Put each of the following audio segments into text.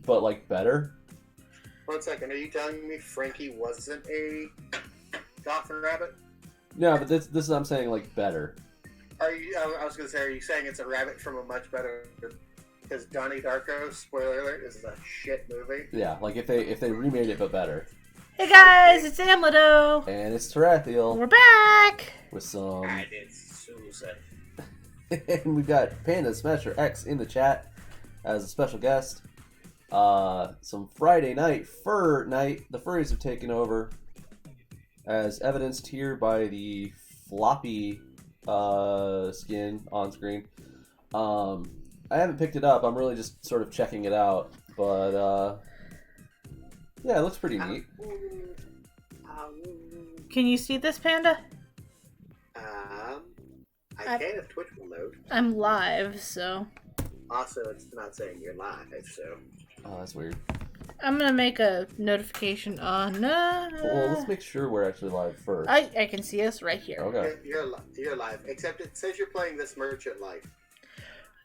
but like better. 1 second, are you telling me Frankie wasn't a goth rabbit? No, but this is what I'm saying, like better. Are you? I was gonna say, are you saying it's a rabbit from a much better? Because Donnie Darko, spoiler alert, is a shit movie. Yeah, like if they remade it but better. Hey guys, it's Amlado. And it's Tarathiel. We're back With some. And it's Susan. And we've got Panda Smasher X in the chat as a special guest. Some Friday night Furtnite. The furries have taken over, as evidenced here by the floppy skin on screen. I haven't picked it up. I'm really just sort of checking it out, but yeah, it looks pretty neat. Can you see this, Panda? I can if Twitch will load. I'm live, so... Also, it's not saying you're live, so... Oh, that's weird. I'm gonna make a notification on... Well, let's make sure we're actually live first. I can see us right here. Okay. You're live, except it says you're playing this merchant live.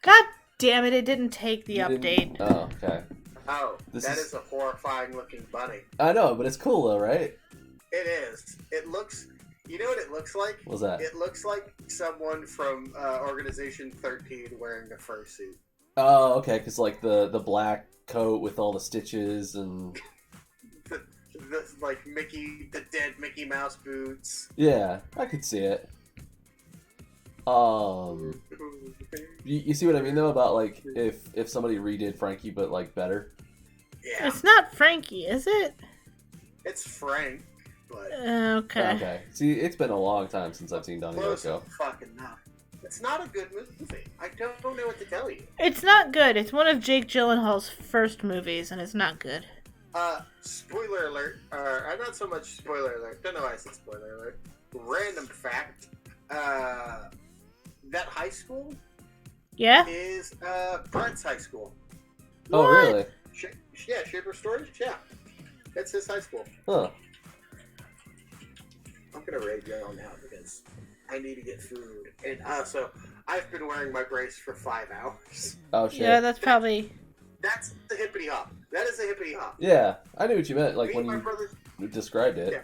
God damn it, it didn't take the update. Oh, okay. Oh, that is a horrifying looking bunny. I know, but it's cool though, right? It is. It looks... You know what it looks like? What's that? It looks like someone from Organization 13 wearing a fursuit. Oh, okay, because like the black coat with all the stitches and... the like the dead Mickey Mouse boots. Yeah, I could see it. You see what I mean though about like if somebody redid Frankie but like better? Yeah. It's not Frankie, is it? It's Frank, but... Okay. Okay. See, it's been a long time since I've seen Donnie Close Darko. fucking not. It's not a good movie. I don't know what to tell you. It's not good. It's one of Jake Gyllenhaal's first movies, and it's not good. Spoiler alert. Not so much spoiler alert. Don't know why I said spoiler alert. Random fact. That high school Yeah? is Brent's high school. Oh, What? really? Yeah, Shaper Storage? Yeah. That's his high school. Huh. I'm gonna raid y'all now because I need to get food. And also, I've been wearing my brace for 5 hours. Oh, shit. Yeah, that's probably... That's the hippity hop. That is the hippity hop. Yeah, I knew what you meant, like Me when and my you brothers, described it. Yeah.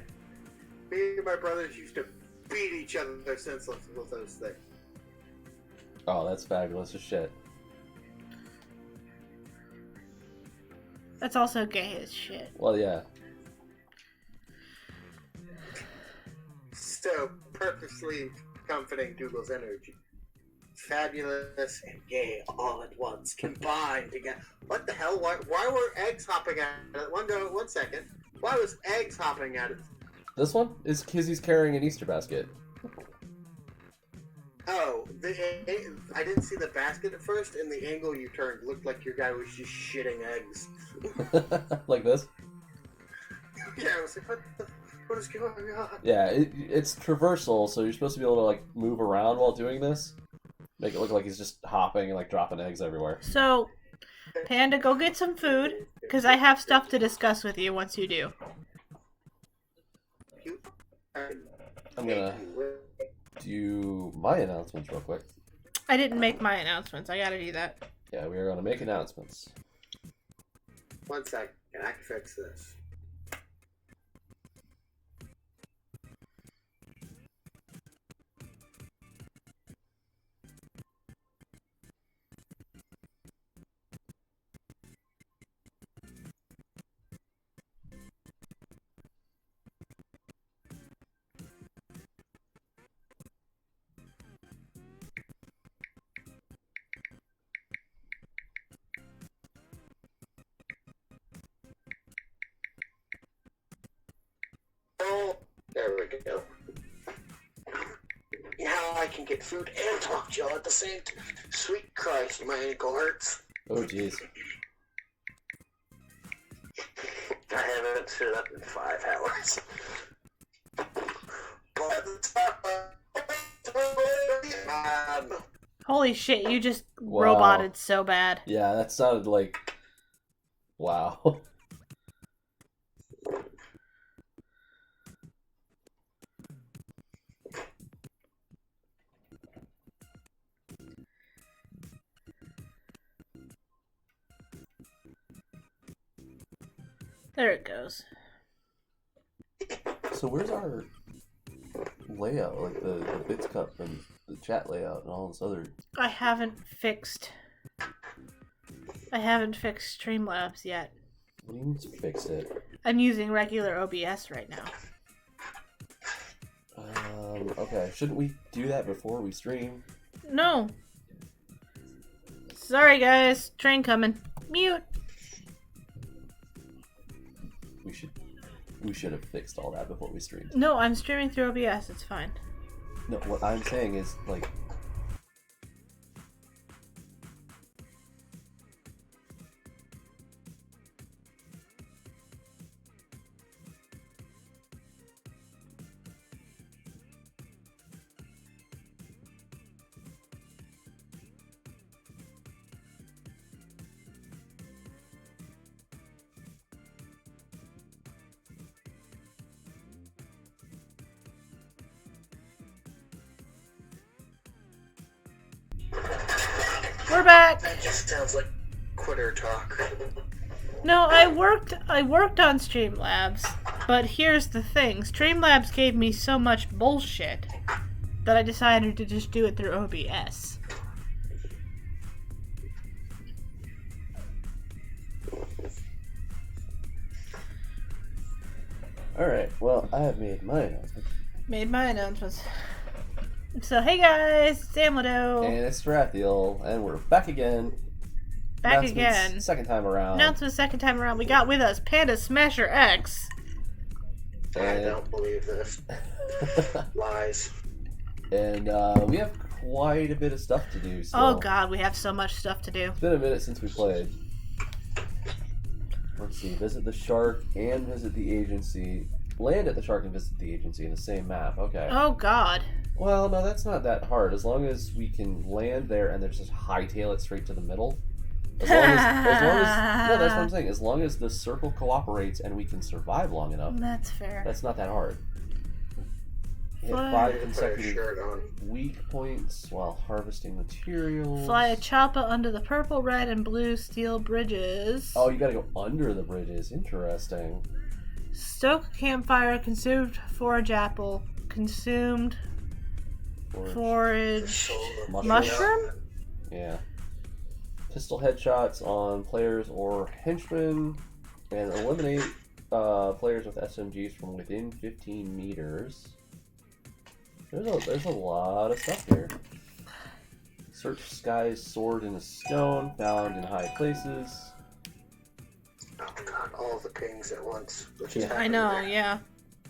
Me and my brothers used to beat each other senseless with those things. Oh, that's fabulous as shit. That's also gay as shit. Well, yeah. So, purposely comforting Dougal's energy. Fabulous and gay all at once, combined together. What the hell? Why were eggs hopping at it? 1 second. Why was eggs hopping at it? This one is because he's carrying an Easter basket. Oh, I didn't see the basket at first, and the angle you turned looked like your guy was just shitting eggs. Like this? Yeah, I was like, what is going on? Yeah, it's traversal, so you're supposed to be able to like move around while doing this. Make it look like he's just hopping and like dropping eggs everywhere. So, Panda, go get some food, because I have stuff to discuss with you once you do. I'm gonna do my announcements real quick. I didn't make my announcements. I gotta do that. Yeah, we are gonna make announcements. 1 second, I can fix this. Oh, there we go. Now I can get food and talk to y'all at the same time. Sweet Christ, my ankle hurts. Oh, jeez. I haven't stood up in 5 hours. Holy shit, you just Wow. roboted so bad. Yeah, that sounded like... Wow. There it goes. So where's our layout, like the bits cup and the chat layout and all this other? I haven't fixed Streamlabs yet. What do you mean fixed it? I'm using regular OBS right now. Okay. Shouldn't we do that before we stream? No. Sorry, guys. Train coming. Mute. We should have fixed all that before we streamed. No, I'm streaming through OBS. It's fine. No, what I'm saying is, like... We're back. That just sounds like quitter talk. No, I worked on Streamlabs, but here's the thing. Streamlabs gave me so much bullshit that I decided to just do it through OBS. Alright, well, I have made my announcement. Made my announcements. So, hey guys, it's Amado. And it's Strathiel, and we're back again. Back Announcements again. Second time around. Announcement second time around. We got with us Panda Smasher X. I don't believe this. Lies. And we have quite a bit of stuff to do. So Oh god, we have so much stuff to do. it's been a minute since we played. Let's see. Visit the shark and visit the agency. Land at the shark and visit the agency in the same map. Okay. Oh god. Well, no, that's not that hard. As long as we can land there and then just hightail it straight to the middle. As long as no, that's what I'm saying. As long as the circle cooperates and we can survive long enough, That's fair. that's not that hard. Hit Fly. 5 Put a consecutive shirt on. weak points while harvesting materials. Fly a choppa under the purple, red, and blue steel bridges. Oh, you gotta go under the bridges. Interesting. Stoke a campfire, consumed forage apple, consumed forage mushroom? Yeah. Pistol headshots on players or henchmen, and eliminate players with SMGs from within 15 meters. There's a lot of stuff here. Search skies stored in a stone, found in high places. Oh god, all the kings at once. Which Yeah. is I know, happening yeah.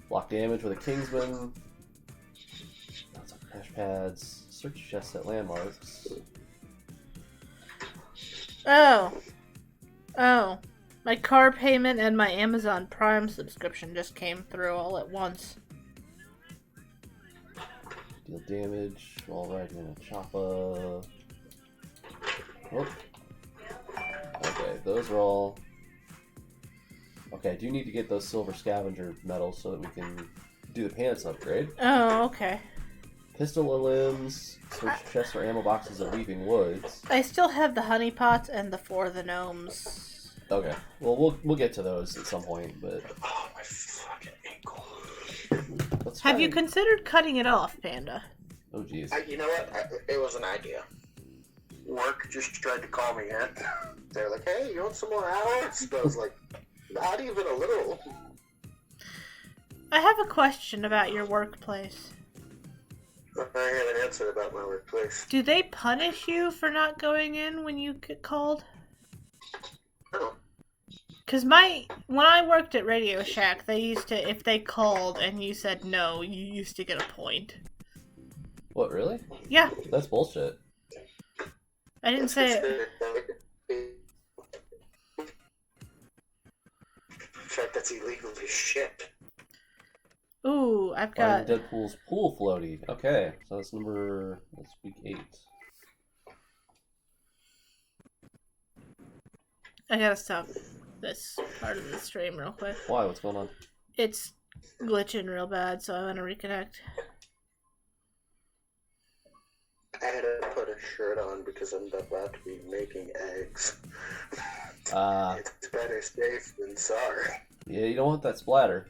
Block damage with a Kingsman. Lots of crash pads. Search chests at landmarks. Oh. My car payment and my Amazon Prime subscription just came through all at once. Deal damage while riding in a choppa. Oh. Okay, those are all... Okay, I do need to get those silver scavenger medals so that we can do the pants upgrade. Oh, okay. Pistol limbs, search chests or ammo boxes at Weeping Woods. I still have the honey pots and the For the Gnomes. Okay, well we'll get to those at some point, but Oh, my fucking ankle. let's Have try you and- considered cutting it off, Panda? Oh jeez. You know what? It was an idea. Work just tried to call me in. They're like, hey, you want some more hours? But I was like, not even a little. I have a question about your workplace. I have an answer about my workplace. Do they punish you for not going in when you get called? No. Because when I worked at Radio Shack, they used to, if they called and you said no, you used to get a point. What, really? Yeah, That's bullshit. I didn't say it. In fact, that's illegal as shit. Ooh, I've Finding got... Deadpool's pool floaty. Okay, so that's week 8. I gotta stop this part of the stream real quick. Why? What's going on? It's glitching real bad, so I want to reconnect. I had to put a shirt on because I'm about to be making eggs. Ah, It's better safe than sorry. Yeah, you don't want that splatter.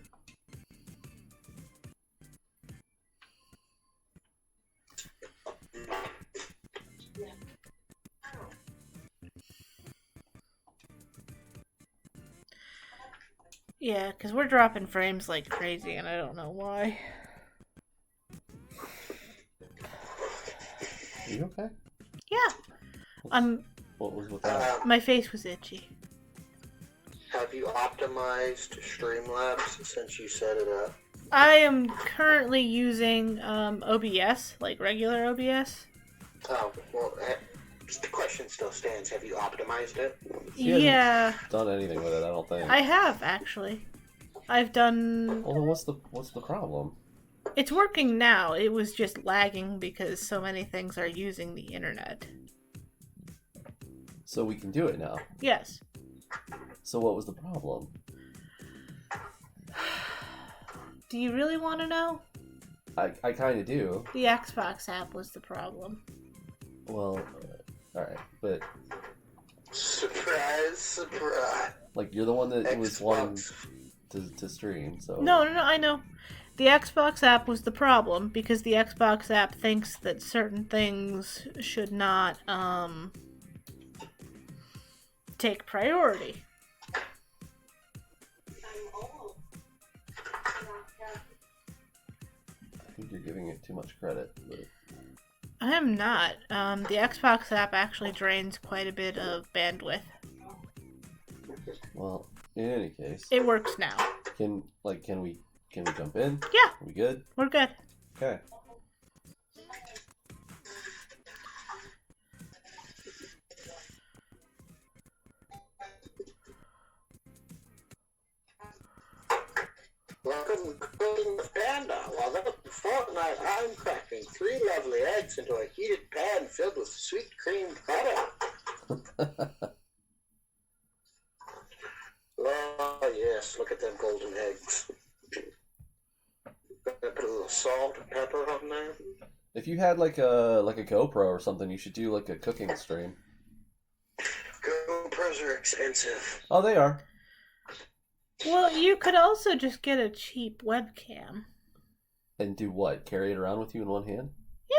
Yeah, because we're dropping frames like crazy, and I don't know why. Are you okay? Yeah. What was with that? My face was itchy. Have you optimized Streamlabs since you set it up? I am currently using OBS, like regular OBS. Oh, well, the question still stands. Have you optimized it? He hasn't Yeah, done anything with it, I don't think. I have actually. I've done. Well, then what's the problem? It's working now. It was just lagging because so many things are using the internet. So we can do it now. Yes. So what was the problem? Do you really want to know? I kind of do. The Xbox app was the problem. Well, alright, but Surprise, surprise. like you're the one that was wanting Xbox. to stream, so No, I know. The Xbox app was the problem because the Xbox app thinks that certain things should not take priority. I think you're giving it too much credit. But... I am not. The Xbox app actually drains quite a bit of bandwidth. Well, in any case, It works now. can we jump in? Yeah, Are we good? we're good. Okay. Welcome to Cooking with Panda. While up in Fortnite, I'm cracking 3 lovely eggs into a heated pan filled with sweet cream butter. Oh, yes, look at them golden eggs. Gonna put a little salt and pepper on there. If you had like a GoPro or something, you should do like a cooking stream. GoPros are expensive. Oh, they are. Well, you could also just get a cheap webcam. And do what? Carry it around with you in one hand?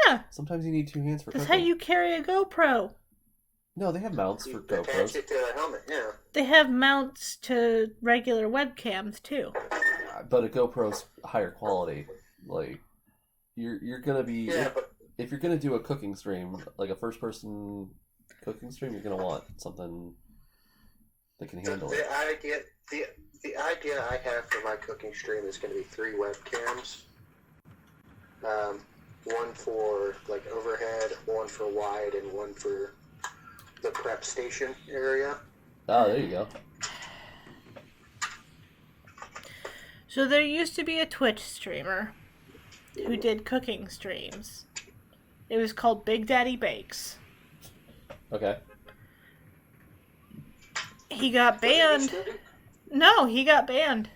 Yeah, Sometimes you need 2 hands for that's cooking. how you carry a GoPro. No, they have mounts for Attach GoPros. it to a helmet, yeah. They have mounts to regular webcams too. But a GoPro's higher quality. Like you're gonna be Yeah, but if you're gonna do a cooking stream, like a first person cooking stream, you're gonna want something that can handle it. the idea I have for my cooking stream is going to be 3 webcams. One for like overhead, one for wide, and one for the prep station area. Oh, there you go. So there used to be a Twitch streamer who did cooking streams. It was called Big Daddy Bakes. Okay. He got banned. No, he got banned.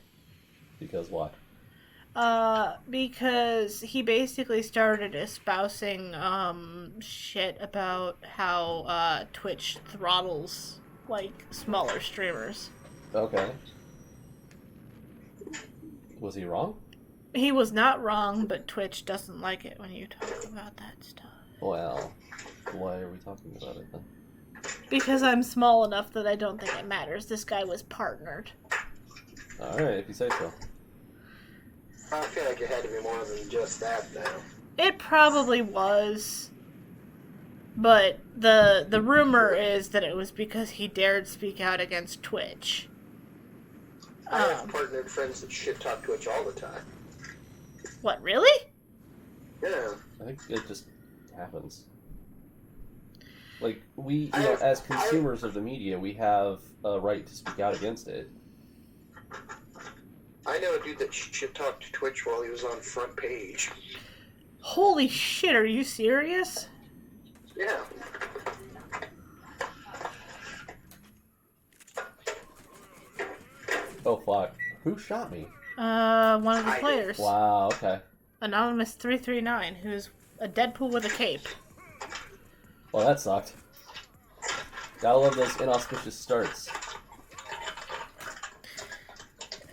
Because why? Because he basically started espousing shit about how Twitch throttles like smaller streamers. Okay. Was he wrong? He was not wrong, but Twitch doesn't like it when you talk about that stuff. Well, why are we talking about it then? Because I'm small enough that I don't think it matters. This guy was partnered. Alright, if you say so. I feel like it had to be more than just that, though. It probably was. But the rumor is that it was because he dared speak out against Twitch. I have partnered friends that shit talk Twitch all the time. What, really? Yeah. I think it just happens. Like, we, you know, as consumers of the media, we have a right to speak out against it. I know a dude that shit talked Twitch while he was on front page. Holy shit, are you serious? Yeah. Oh, fuck. Who shot me? One of the I did. players. Wow, okay. Anonymous 339, who's a Deadpool with a cape. Well, that sucked. Gotta love those inauspicious starts.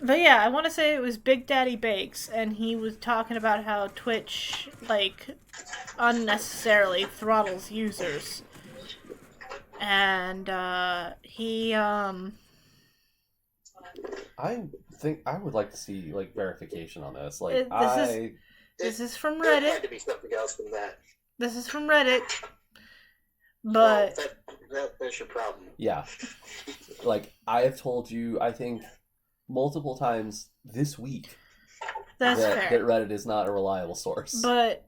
But yeah, I want to say it was Big Daddy Bakes, and he was talking about how Twitch, like, unnecessarily throttles users. And, I think I would like to see like verification on this. Like this is from There had Reddit. to be something else than that. This is from Reddit. But That's your problem. Yeah. Like I have told you, I think multiple times this week that's that fair. Reddit is not a reliable source. But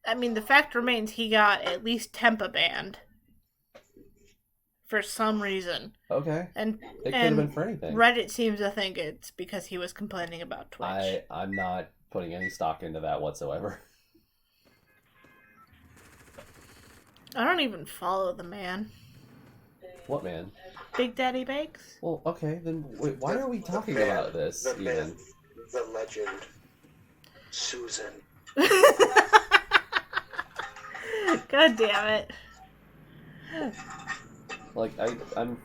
I mean, the fact remains he got at least Tempa banned for some reason. Okay. And it could have been for anything. Reddit seems to think it's because he was complaining about Twitch. I'm not putting any stock into that whatsoever. I don't even follow the man. What man? Big Daddy Bakes? Well, okay, then wait, why are we talking about this the even? Man, the legend, Susan. God damn it. Like, I'm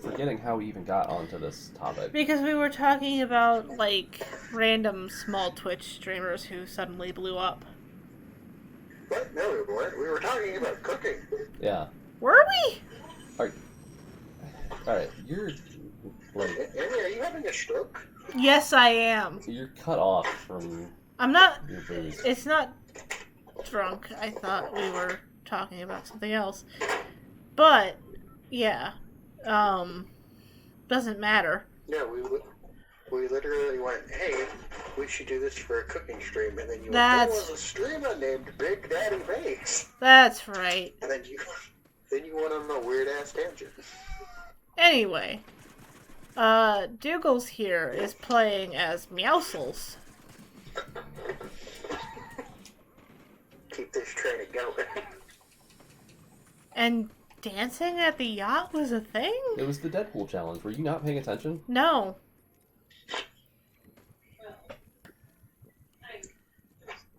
forgetting how we even got onto this topic. Because we were talking about, like, random small Twitch streamers who suddenly blew up. What? No, we weren't. We were talking about cooking. Yeah. Were we? Alright, you're, like... Amy, are you having a stroke? Yes, I am. You're cut off from I'm not... your booze. It's not drunk. I thought we were talking about something else. But, yeah. Doesn't matter. Yeah, we literally went, hey, we should do this for a cooking stream, and then you That's- went, there was a streamer named Big Daddy Bakes. That's right. And then you went on a weird-ass tangent. Anyway. Dougals here is playing as Meowscles. Keep this train going. And dancing at the yacht was a thing? It was the Deadpool challenge. Were you not paying attention? No.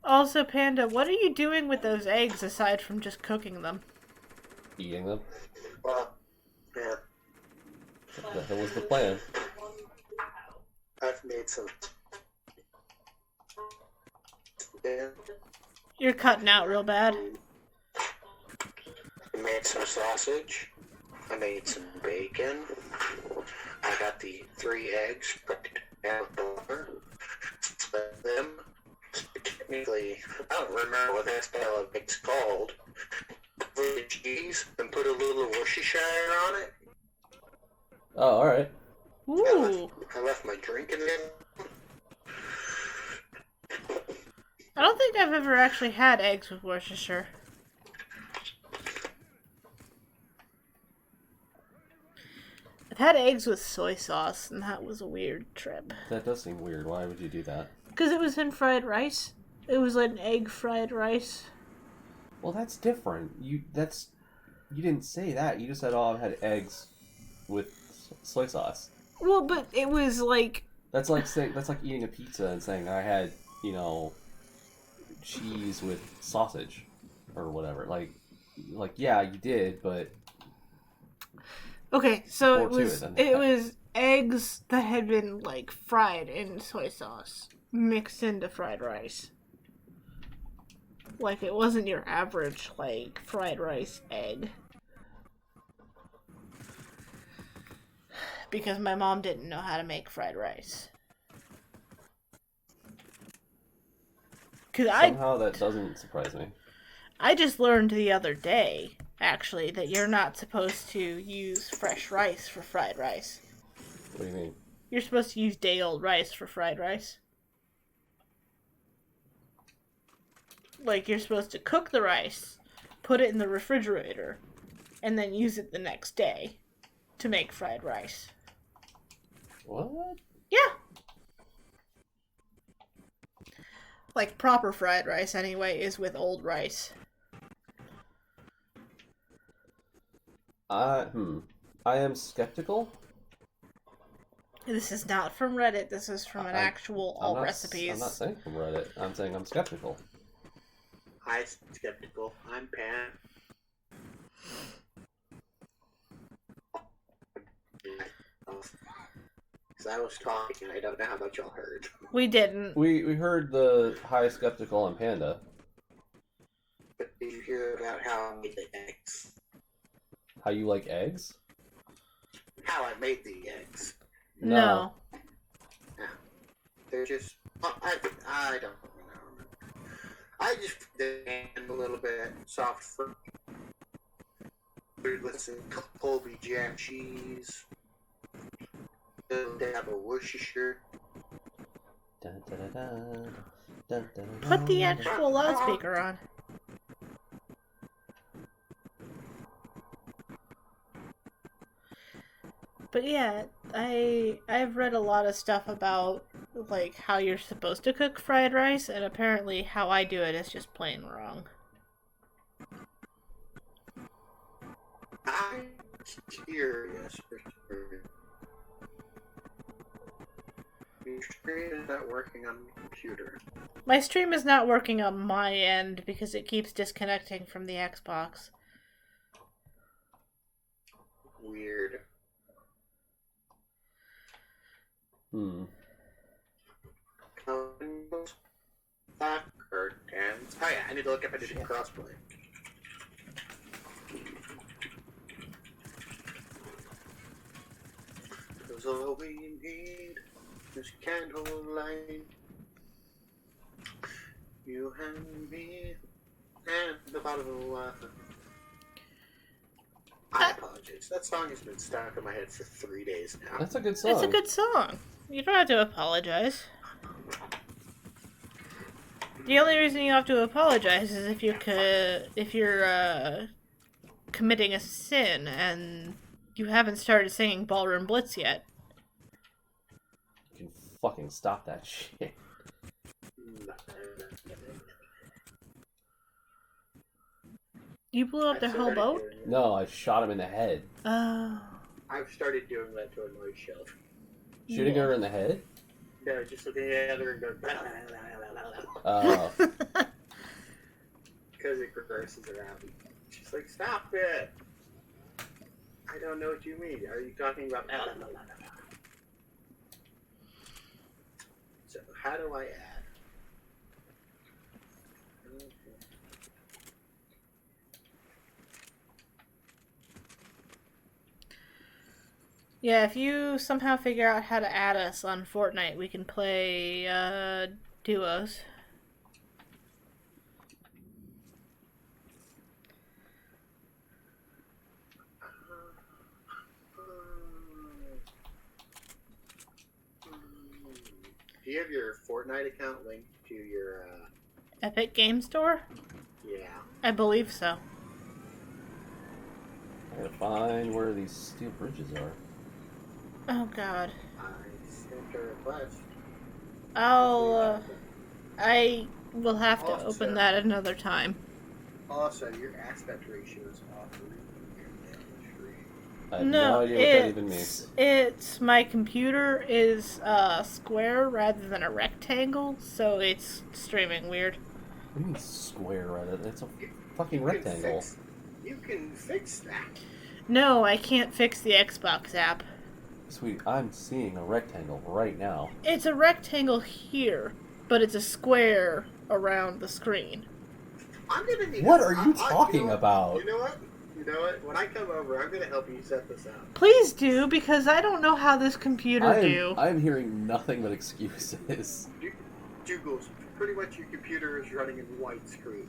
Also, Panda, what are you doing with those eggs aside from just cooking them? Eating them? Well, yeah, What the hell was the plan? I've made some. Yeah, You're cutting out real bad. I made some sausage. I made some bacon. I got the 3 eggs cooked out butter. Split them. Technically, I don't remember what that style of eggs called. Put the cheese and put a little Worcestershire on it. Oh, alright. Ooh. I left my drink in there. I don't think I've ever actually had eggs with Worcestershire. I've had eggs with soy sauce, and that was a weird trip. That does seem weird. Why would you do that? Because it was in fried rice. It was like an egg fried rice. Well, that's different. You didn't say that. You just said, "Oh, I've had eggs with soy sauce." Well, but it was like... That's like eating a pizza and saying I had, cheese with sausage or whatever. Like yeah, you did, but Okay, so more it to was than it that. was eggs that had been like fried in soy sauce mixed into fried rice. Like it wasn't your average like fried rice egg. Because my mom didn't know how to make fried rice. Cause somehow that doesn't surprise me. I just learned the other day, actually, that you're not supposed to use fresh rice for fried rice. What do you mean? You're supposed to use day-old rice for fried rice. Like, you're supposed to cook the rice, put it in the refrigerator, and then use it the next day to make fried rice. What? Yeah. Like, proper fried rice, anyway, is with old rice. I am skeptical. This is not from Reddit. This is from an actual all recipes. I'm not saying from Reddit. I'm saying I'm skeptical. Hi, skeptical. I'm Pan. Because I was talking and I don't know how much y'all heard. We didn't. We heard the high skeptical on Panda. But did you hear about how I made the eggs? How you like eggs? How I made the eggs. No. They're just... I don't know. I just did a little bit soft fruit with some Colby Jack cheese. A little dab of Worcestershire. Dun, dun, dun, dun, dun, dun, dun, Put the dun. actual loudspeaker on. But yeah, I've read a lot of stuff about like how you're supposed to cook fried rice, and apparently how I do it is just plain wrong. I'm curious. Your screen is not working on the computer. My stream is not working on my end because it keeps disconnecting from the Xbox. Weird. Back curtains. Oh yeah, I need to look up and do crossplay. Cause all we need is candlelight. You and me and the bottle of water. I apologize. That song has been stuck in my head for 3 days now. That's a good song. It's a good song. You don't have to apologize. The only reason you have to apologize is if you're committing a sin and you haven't started singing Ballroom Blitz yet. You can fucking stop that shit. You blew up their whole boat? No, I shot him in the head. Oh. I've started doing that to annoy Shelf. Shooting her in the head? No, just looking at her and going, Oh. because it progresses around. She's like, stop it! I don't know what you mean. Are you talking about... So, how do I add? Yeah, if you somehow figure out how to add us on Fortnite, we can play duos. Do you have your Fortnite account linked to your, Epic Game Store? yeah. I believe so. I gotta find where these steel bridges are. Oh god. I sent a request. I will have to Also- open that another time. Also, your aspect ratio is off. I have no idea what that even means. It's my computer is square rather than a rectangle, so it's streaming weird. What do you mean square rather? It's a fucking rectangle. You can fix that. No, I can't fix the Xbox app. Sweetie, I'm seeing a rectangle right now. It's a rectangle here, but it's a square around the screen. I'm gonna need. What are you talking about? You know what? You know what? When I come over, I'm gonna help you set this up. Please do, because I don't know how this computer do. I'm hearing nothing but excuses. Juggles, pretty much your computer is running in widescreen.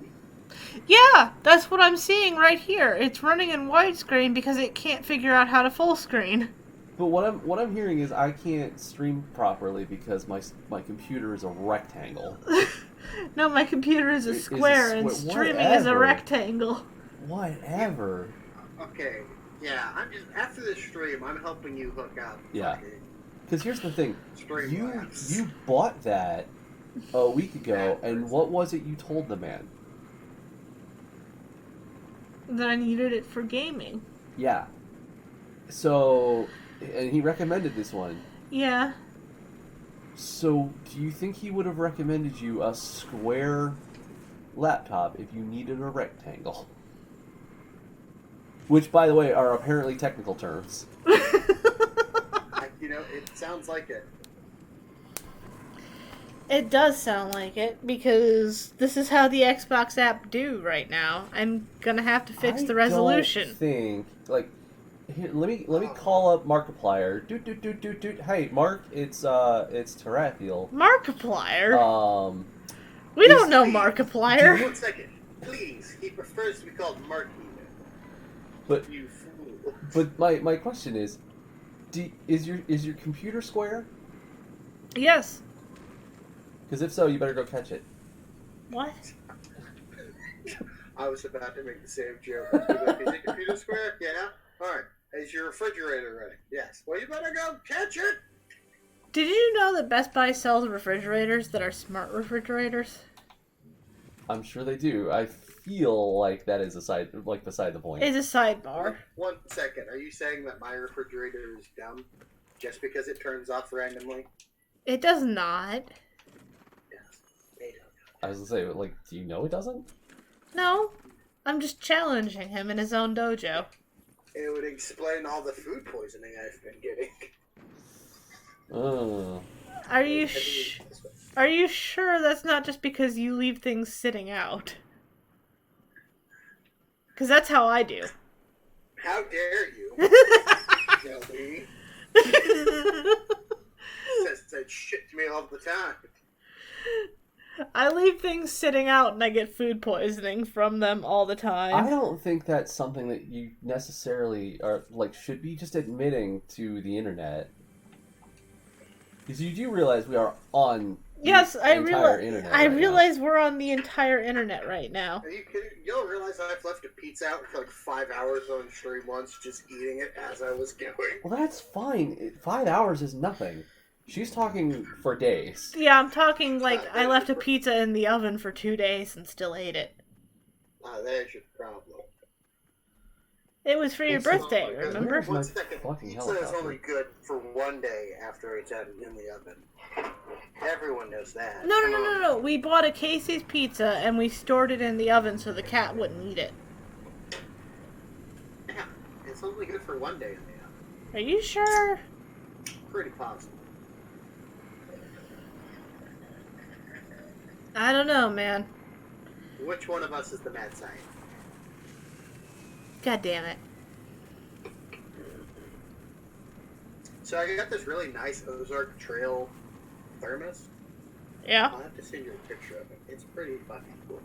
Yeah, that's what I'm seeing right here. It's running in widescreen because it can't figure out how to full screen. But what I'm hearing is I can't stream properly because my computer is a rectangle. No, my computer is a square and streaming is a whatever. rectangle. Whatever. Okay, yeah, I'm just after this stream, I'm helping you hook up. Yeah. Because here's the thing, Streamlabs. you bought that a week ago, and what was it you told the man? That I needed it for gaming. Yeah. So, and he recommended this one. Yeah. So, do you think he would have recommended you a square laptop if you needed a rectangle? Which, by the way, are apparently technical terms. You it sounds like it. It does sound like it, because this is how the Xbox app do right now. I'm gonna have to fix the resolution. I don't think, like, here, let me call up Markiplier. Doot. Hey, Mark, it's Tarathiel. Markiplier? We don't know Markiplier. 1 second. Please. He prefers to be called Marky. But You fool. But my question is, is your computer square? Yes. Because if so, you better go catch it. What? I was about to make the same joke. Is your computer square? Yeah? Alright. Is your refrigerator ready? Yes. Well, you better go catch it! Did you know that Best Buy sells refrigerators that are smart refrigerators? I'm sure they do. I feel like that is beside the point. It's a sidebar. 1 second. Are you saying that my refrigerator is dumb just because it turns off randomly? It does not. Yes. They don't. I was gonna say, like, do you know it doesn't? No. I'm just challenging him in his own dojo. It would explain all the food poisoning I've been getting. Oh. Are you sure that's not just because you leave things sitting out? Because that's how I do. How dare you? Shelby. Says that shit to me all the time. I leave things sitting out and I get food poisoning from them all the time. I don't think that's something that you necessarily should be just admitting to the internet. Because you do realize we are on entire internet. I realize we're on the entire internet right now. Are you kidding? You don't realize I've left a pizza out for like 5 hours on stream once, just eating it as I was going. Well, that's fine. 5 hours is nothing. She's talking for days. Yeah, I'm talking like I left a pizza in the oven for 2 days and still ate it. There's your problem. It was for your birthday, remember? 1 second. Pizza is only good for 1 day after it's out in the oven. Everyone knows that. No. We bought a Casey's pizza and we stored it in the oven so the cat wouldn't eat it. Yeah, it's only good for 1 day in the oven. Are you sure? Pretty possible. I don't know, man. Which one of us is the mad scientist? God damn it. So I got this really nice Ozark Trail thermos. Yeah? I'll have to send you a picture of it. It's pretty fucking cool.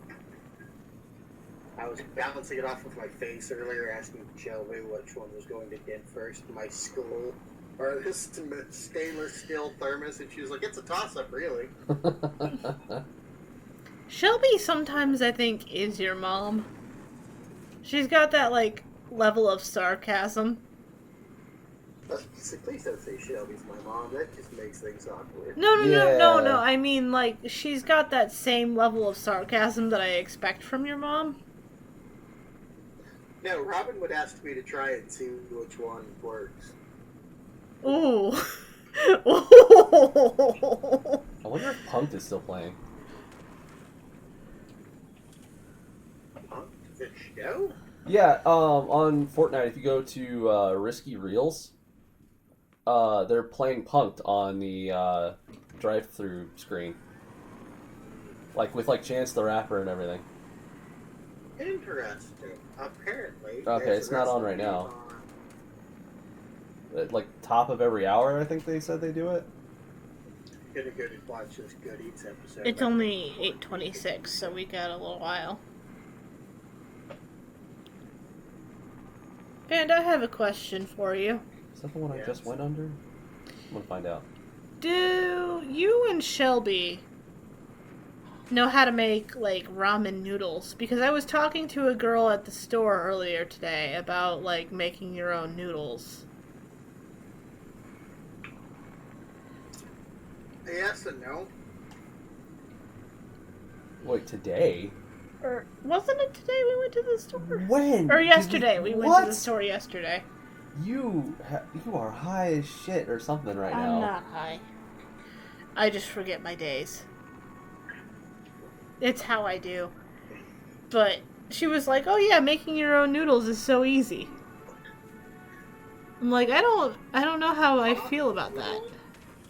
I was bouncing it off of my face earlier, asking Shelby which one was going to get first, my skull or this stainless steel thermos, and she was like, it's a toss-up, really. Shelby sometimes, I think, is your mom. She's got that, like, level of sarcasm. Please don't say Shelby's my mom. That just makes things awkward. No. I mean, like, she's got that same level of sarcasm that I expect from your mom. No, Robin would ask me to try it and see which one works. Ooh. I wonder if Punked is still playing. The show? Yeah, on Fortnite, if you go to Risky Reels, they're playing Punked on the drive-through screen. With Chance the Rapper and everything. Interesting. Apparently. Okay, it's not on right now. Top of every hour, I think they said they do it. Gonna go to watch this Good Eats episode. It's only 8:26, so we got a little while. And I have a question for you. Is that the one I just went under? I'm gonna find out. Do you and Shelby know how to make, ramen noodles? Because I was talking to a girl at the store earlier today about, making your own noodles. Yes and no. Wait, today? Or wasn't it today we went to the store? When? Or yesterday. We went to the store yesterday. You are high as shit or something right now. I'm not high. I just forget my days. It's how I do. But she was like, oh yeah, making your own noodles is so easy. I'm like, I don't know how I feel about that.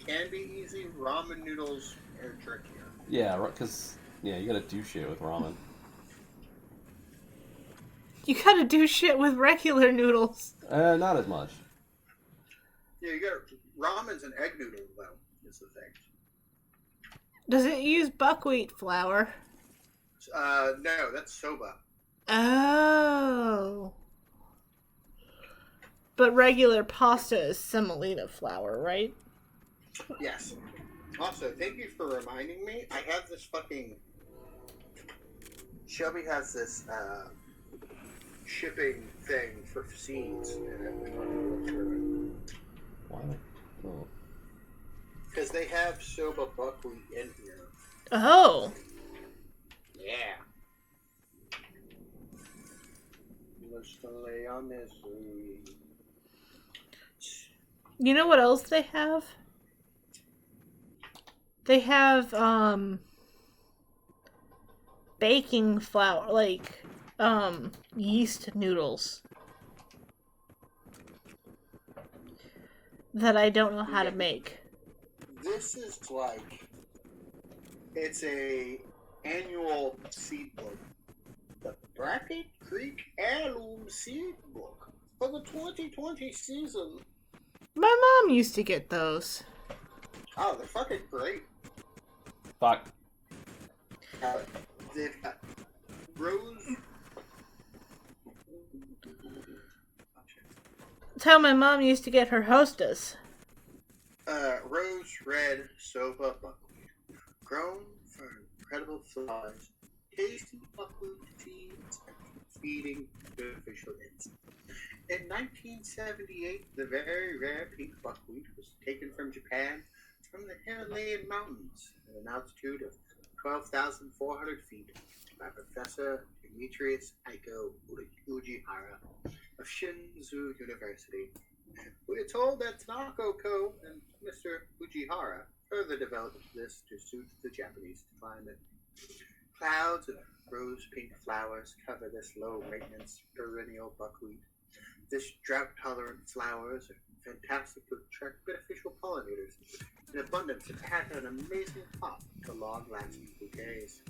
Can be easy. Ramen noodles are trickier. Yeah, because you gotta do shit with ramen. You gotta do shit with regular noodles. Not as much. Yeah, you got ramen's an egg noodle though. Is the thing. Does it use buckwheat flour? No, that's soba. Oh. But regular pasta is semolina flour, right? Yes. Also, thank you for reminding me. I have this fucking. Shelby has this shipping thing for seeds, and I was wanting to look through it. Why? Oh. Because they have soba buckwheat in here. Oh. Yeah. Let's lay on this. You know what else they have? They have baking flour, like yeast noodles that I don't know how to make. This is like it's a annual seed book. The Bracket Creek Heirloom Seed Book for the 2020 season. My mom used to get those. Oh, they're fucking great. Fuck. They've got rose. That's how my mom used to get her Hostess. Rose red soba buckwheat, grown for incredible flowers, tasty buckwheat seeds, and feeding beneficial insects. In 1978, the very rare pink buckwheat was taken from Japan from the Himalayan mountains at an altitude of 12,400 feet by Professor Demetrius Aiko Ujihara of Shinzu University. We are told that Tanaka Ko and Mr. Ujihara further developed this to suit the Japanese climate. Clouds of rose-pink flowers cover this low-maintenance perennial buckwheat. This drought-tolerant flowers are fantastic to attract beneficial pollinators in abundance and add an amazing pop to long-lasting bouquets.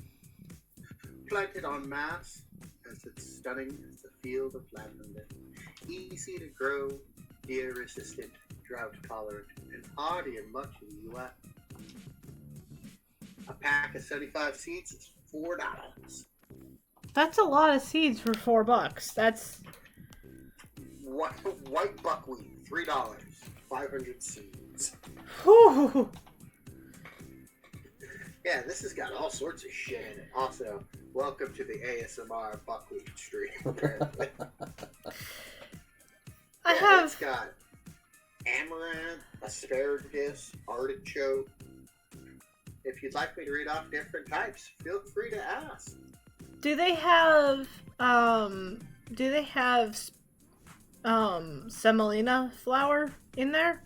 Planted en masse, as it's stunning as the field of lavender, easy to grow, deer-resistant, drought-tolerant, and hardy in much of the U.S. A pack of 75 seeds is $4. That's a lot of seeds for $4. That's White buckwheat, $3. 500 seeds. whew. Yeah, this has got all sorts of shit in it. Also, welcome to the ASMR buckwheat stream. Apparently. It's got amaranth, asparagus, artichoke. If you'd like me to read off different types, feel free to ask. Do they have semolina flour in there?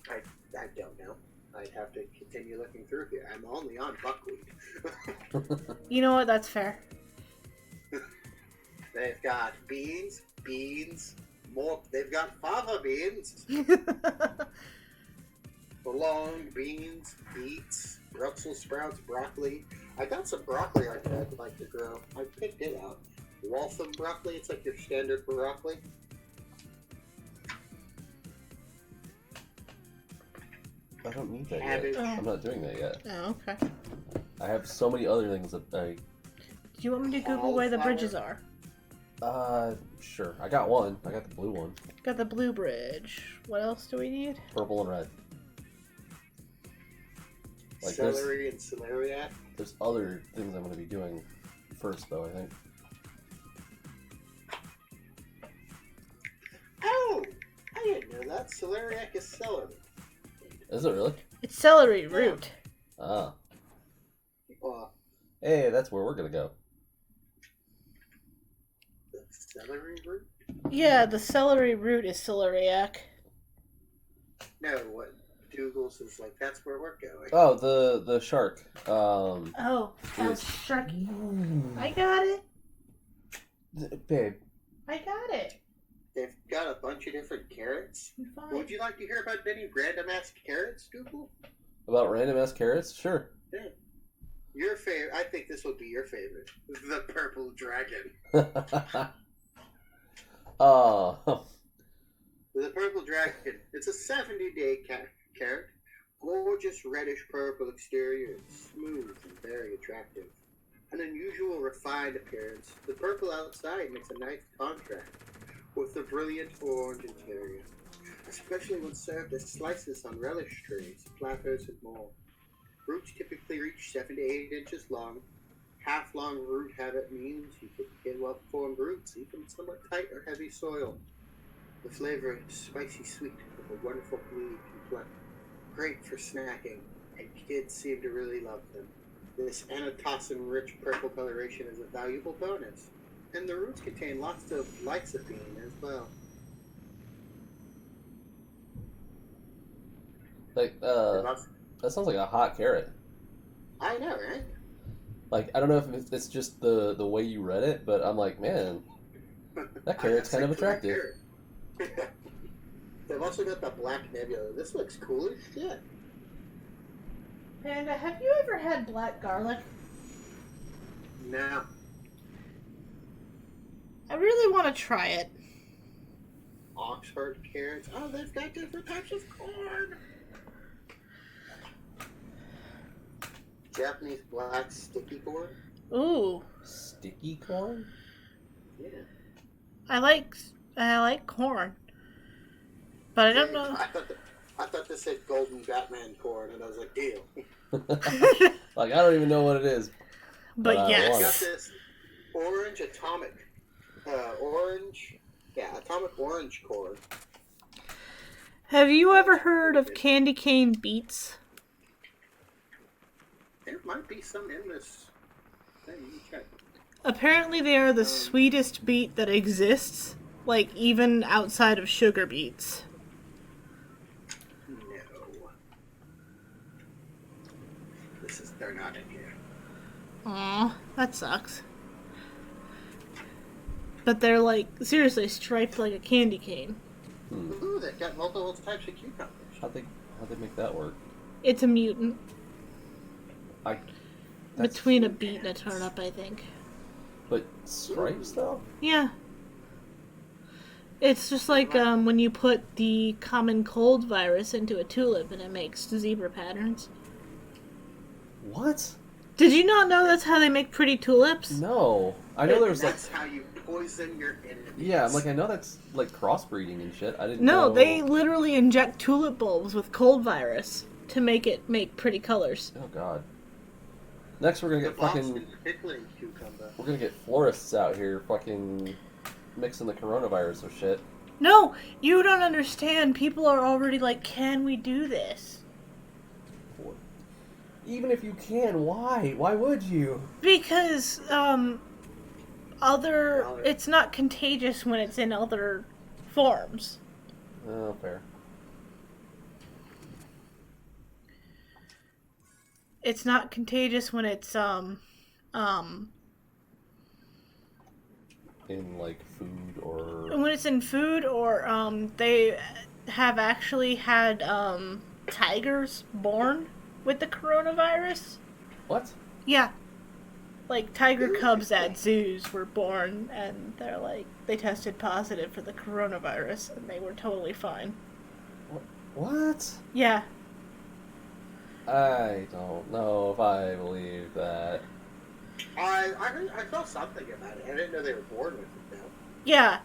I don't know. I'd have to continue looking through here. I'm only on buckwheat. You know what? That's fair. They've got beans, more. They've got fava beans, long beans, beets, Brussels sprouts, broccoli. I got some broccoli I'd like to grow. I picked it out. Waltham broccoli. It's like your standard broccoli. I don't need that Cabbage. yet. I'm not doing that yet. Oh, okay. I have so many other things that Do you want me to Google where the bridges are? Sure. I got one. I got the blue one. Got the blue bridge. What else do we need? Purple and red. Like Celery and celeriac. There's other things I'm going to be doing first, though, I think. Oh! I didn't know that. Celeriac is celery. Is it really? It's celery root. Ah. Well, Hey, that's where we're going to go. the celery root? Yeah, the celery root is celeriac. No, what Douglas is like, that's where we're going. Oh, the shark. Oh, sounds sharky. I got it. Babe. I got it. They've got a bunch of different carrots. Fine. Would you like to hear about any random-ass carrots, Google? About random ass carrots? Sure. Yeah. Your favorite, I think this would be your favorite. The purple dragon. Oh. The purple dragon. It's a 70-day carrot. Gorgeous reddish purple exterior, smooth and very attractive. An unusual refined appearance. The purple outside makes a nice contrast with the brilliant orange interior, especially when served as slices on relish trays, platters, and more. Roots typically reach 7 to 8 inches long. Half-long root habit means you can get well-formed roots, even in somewhat tight or heavy soil. The flavor is spicy sweet with a wonderful bluey complexion. Great for snacking, and kids seem to really love them. This antitoxin-rich purple coloration is a valuable bonus, and the roots contain lots of lycopene as well. Like, that sounds like a hot carrot. I know, right? Like, I don't know if it's just the way you read it, but I'm like, man, that carrot's kind of attractive. They've also got the black nebula. This looks cool as shit. Panda, have you ever had black garlic? No. I really want to try it. Oxford carrots. Oh, they've got different types of corn. Japanese black sticky corn. Ooh. Sticky corn? Yeah. I like corn. But I don't know. I thought this said golden Batman corn, and I was like, deal. Like, I don't even know what it is. But I yes. want Got this orange atomic orange corn. Have you ever heard of candy cane beets? There might be some in this thing. Let me check. Apparently they are the sweetest beet that exists, like even outside of sugar beets. No. They're not in here. Aw, that sucks. But they're like, seriously, striped like a candy cane. Ooh, they've got multiple types of cucumbers. How'd they make that work? It's a mutant. That's- Between a beet and a turnip, I think. But stripes, though? Yeah. It's just like when you put the common cold virus into a tulip and it makes zebra patterns. What? Did you not know that's how they make pretty tulips? No. I know there's like... That's how you poison your enemies. Yeah, I'm like, I know that's like crossbreeding and shit. I didn't know... No, they literally inject tulip bulbs with cold virus to make it make pretty colors. Oh, God. Next, we're gonna The get fucking... Boston pickling cucumber. We're gonna get florists out here fucking mixing the coronavirus with shit. No, you don't understand. People are already like, can we do this? Even if you can, why? Why would you? Because, it's not contagious when it's in other forms. Oh, fair. It's not contagious when it's, In, like, food or... when it's in food or, they have actually had, tigers born with the coronavirus. What? Yeah. Like, tiger cubs at zoos were born, and they're like, they tested positive for the coronavirus, and they were totally fine. What? Yeah. I don't know if I believe that. I saw something about it. I didn't know they were born with it, though. Yeah.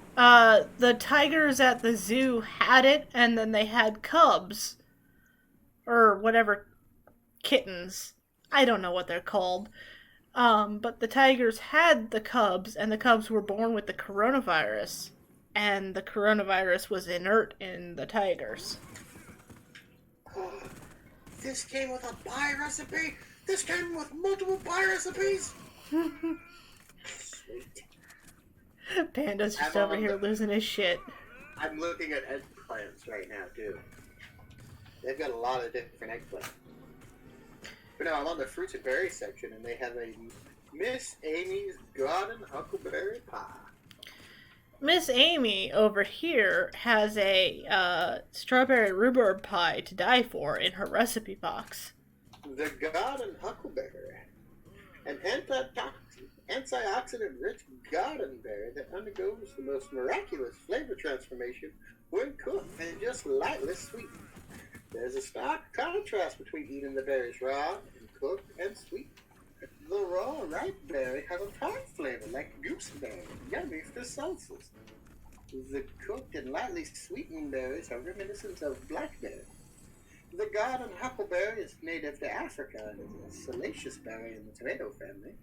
The tigers at the zoo had it, and then they had cubs. Or whatever. Kittens. I don't know what they're called. But the tigers had the cubs, and the cubs were born with the coronavirus. And the coronavirus was inert in the tigers. This came with a pie recipe? This came with multiple pie recipes? Sweet. Panda's just I'm over on here the- losing his shit. I'm looking at eggplants right now, too. They've got a lot of different eggplants. But no, I'm on the fruits and berries section, and they have a Miss Amy's Garden Huckleberry Pie. Miss Amy over here has a strawberry rhubarb pie to die for in her recipe box. The garden huckleberry, an antioxidant-rich garden berry that undergoes the most miraculous flavor transformation when cooked and just lightly sweet. There's a stark contrast between eating the berries raw and cooked and sweet. The raw ripe berry has a tart flavor like gooseberry, yummy for salsas. The cooked and lightly sweetened berries are reminiscent of blackberry. The garden huckleberry is native to Africa and is a salacious berry in the tomato family.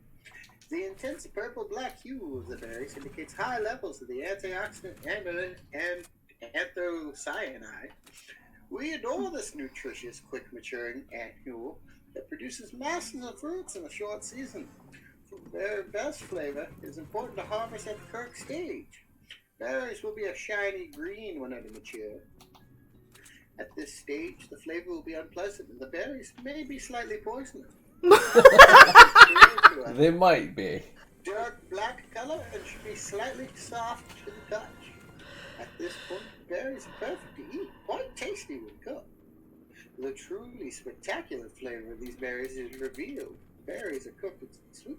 The intense purple-black hue of the berries indicates high levels of the antioxidant and anthocyanide. We adore this nutritious, quick-maturing annual that produces masses of fruits in a short season. For their best flavor, it is important to harvest at the correct stage. Berries will be a shiny green when they mature. At this stage, the flavor will be unpleasant, and the berries may be slightly poisonous. They might be. Dark black color and should be slightly soft to the touch. At this point, berries are perfect to eat, quite tasty when cooked. The truly spectacular flavor of these berries is revealed. Berries are cooked and sweet.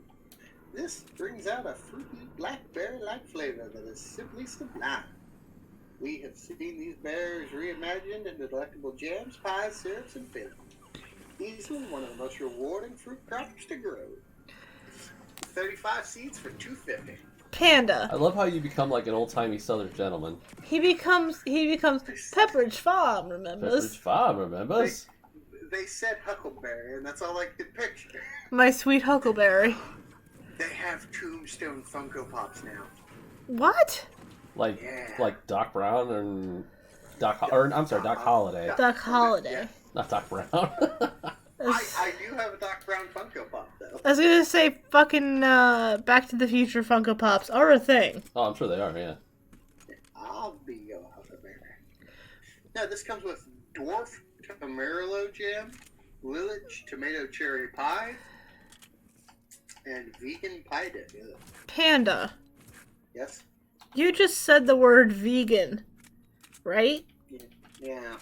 This brings out a fruity blackberry-like flavor that is simply sublime. We have seen these berries reimagined into delectable jams, pies, syrups, and fillings. Easily one of the most rewarding fruit crops to grow. 35 seeds for $2.50. Panda. I love how you become like an old-timey Southern gentleman. He becomes Pepperidge Farm, remembers? Pepperidge Farm, remembers? They said huckleberry, and that's all I could picture. My sweet huckleberry. They have Tombstone Funko Pops now. What? Like Yeah. like Doc Brown and Doc Holliday. Doc Holliday. Yeah. Not Doc Brown. I do have a Doc Brown Funko Pop, though. I was gonna say fucking Back to the Future Funko Pops are a thing. Oh, I'm sure they are, yeah. I'll be your huckleberry. Now, this comes with Dwarf Tamarillo Jam, Lilich Tomato Cherry Pie, and Vegan Pie Dip. Ugh. Panda. Yes? You just said the word vegan, right? Yeah.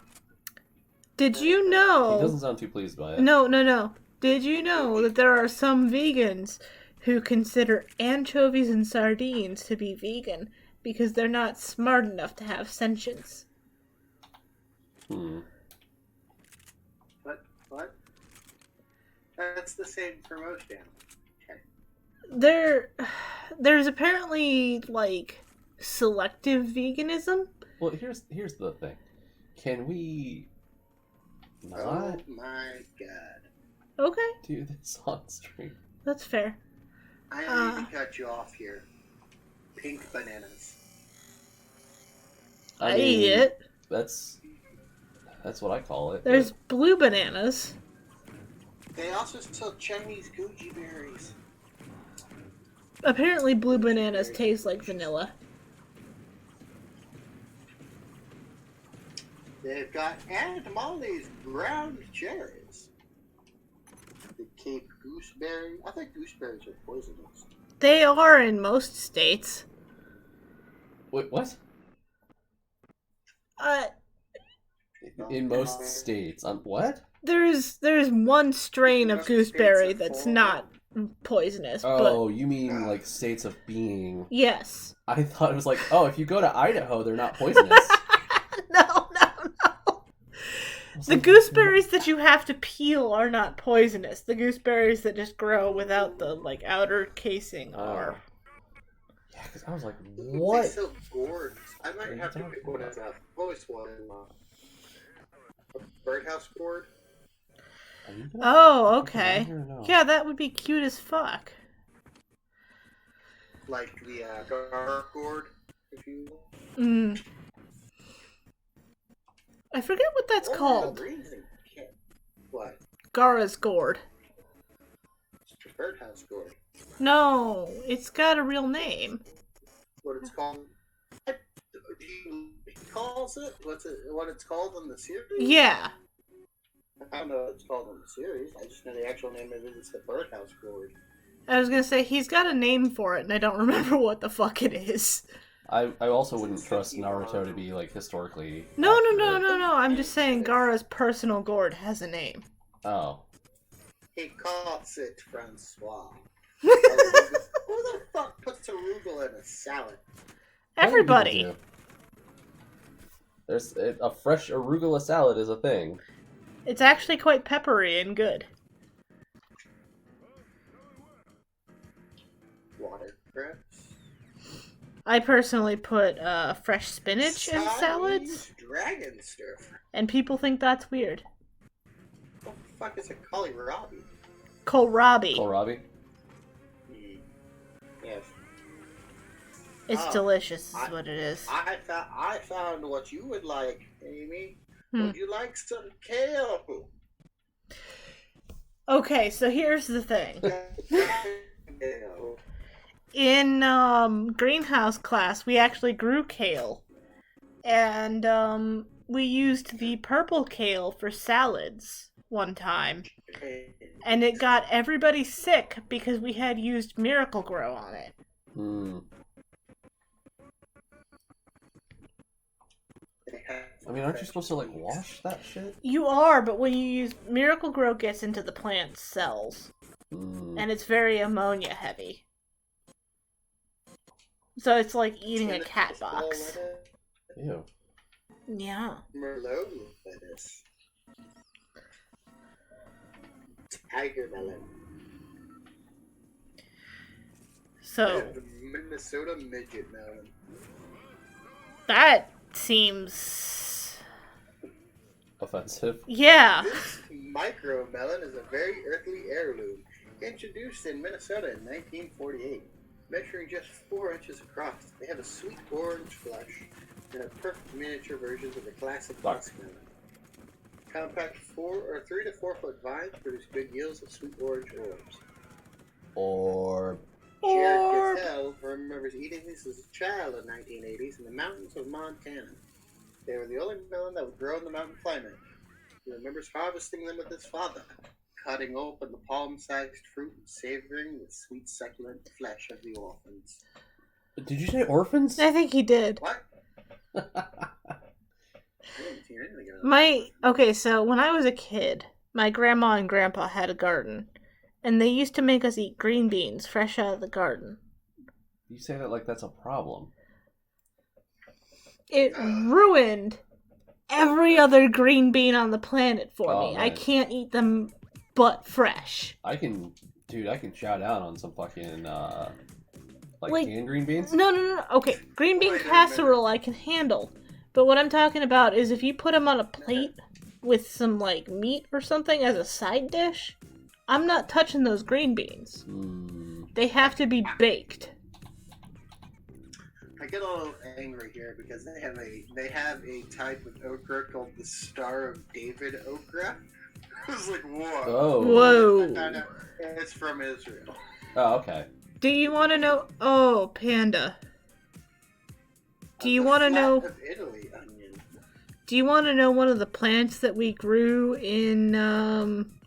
Did you He know... doesn't sound too pleased by it. No. Did you know that there are some vegans who consider anchovies and sardines to be vegan because they're not smart enough to have sentience? What? That's the same for most animals. Okay. There's apparently, like, selective veganism. Well, here's the thing. Can we not Oh my god. Okay, do this on stream? that's fair. I need to cut you off here. Pink bananas. I mean, eat it. That's what I call it. There's blue bananas. They also sell Chinese goji berries. Apparently blue bananas taste like vanilla. They've got Aunt Molly's ground cherries. The Cape gooseberry. I think gooseberries are poisonous. They are in most states. Wait, what? In most states. What? There's one strain of gooseberry that's not poisonous, Oh, but you mean like states of being. yes. I thought it was like, oh, if you go to Idaho, they're not poisonous. No. The gooseberries that you have to peel are not poisonous. The gooseberries that just grow without the like outer casing are. Yeah, because I was like, They what? sell gourds. I might have to pick one of them. Always wanted a birdhouse gourd. Oh, okay. I don't know. Yeah, that would be cute as fuck. Like the gar gourd, if you will. Mm. I forget what that's Or called. the reason- What? Gara's gourd. It's a birdhouse gourd. No, it's got a real name. What it's called? He calls it? What it's called in the series? Yeah. I don't know what it's called in the series. I just know the actual name of it is the birdhouse gourd. I was gonna say, he's got a name for it, and I don't remember what the fuck it is. I also wouldn't trust Naruto to be like historically. No. accurate. I'm just saying Gaara's personal gourd has a name. Oh. He calls it Francois. Who the fuck puts arugula in a salad? Everybody. Do. There's a fresh arugula salad is a thing. It's actually quite peppery and good. Watercress. I personally put fresh spinach in salads, Dragon stir fry. and people think that's weird. What the fuck is a kohlrabi? Kohlrabi. Kohlrabi? Yes. It's delicious, is what it is. I found what you would like, Amy. Hmm. Would you like some kale? Okay, so here's the thing. Kale. In greenhouse class, we actually grew kale. And we used the purple kale for salads one time. And it got everybody sick because we had used Miracle Grow on it. Hmm. I mean, aren't you supposed to, like, wash that shit? You are, but when you use Miracle Grow gets into the plant's cells. And it's very ammonia heavy. So it's like eating a cat box. Ew. Yeah. Merlot lettuce. Tiger melon. So And Minnesota midget melon. that seems... Offensive. Yeah. This micro melon is a very earthly heirloom, introduced in Minnesota in 1948. Measuring just 4 inches across, they have a sweet orange flesh and are perfect miniature versions of the classic muskmelon. Compact 3 to 4 foot vines produce good yields of sweet orange orbs. Or Jared Cattell remembers eating these as a child in the 1980s in the mountains of Montana. They were the only melon that would grow in the mountain climate. He remembers harvesting them with his father, cutting open the palm-sized fruit and savoring the sweet succulent flesh of the orphans. did you say orphans? I think he did. What? I didn't hear anything about that. Okay, so when I was a kid, my grandma and grandpa had a garden, and they used to make us eat green beans fresh out of the garden. You say that like that's a problem. It ruined every other green bean on the planet for me. Man. I can't eat them but fresh. I can chow down on some fucking like canned green beans. No. Okay, green bean Wait a casserole I can handle. But what I'm talking about is if you put them on a plate with some like meat or something as a side dish, I'm not touching those green beans. They have to be baked. I get a little angry here because they have a type of okra called the Star of David okra. I was like, whoa. Oh. Whoa. I found out it's from Israel. Oh, okay. Do you want to know? Oh, Panda. Do you The want to flat know? of Italy onion. Do you want to know one of the plants that we grew in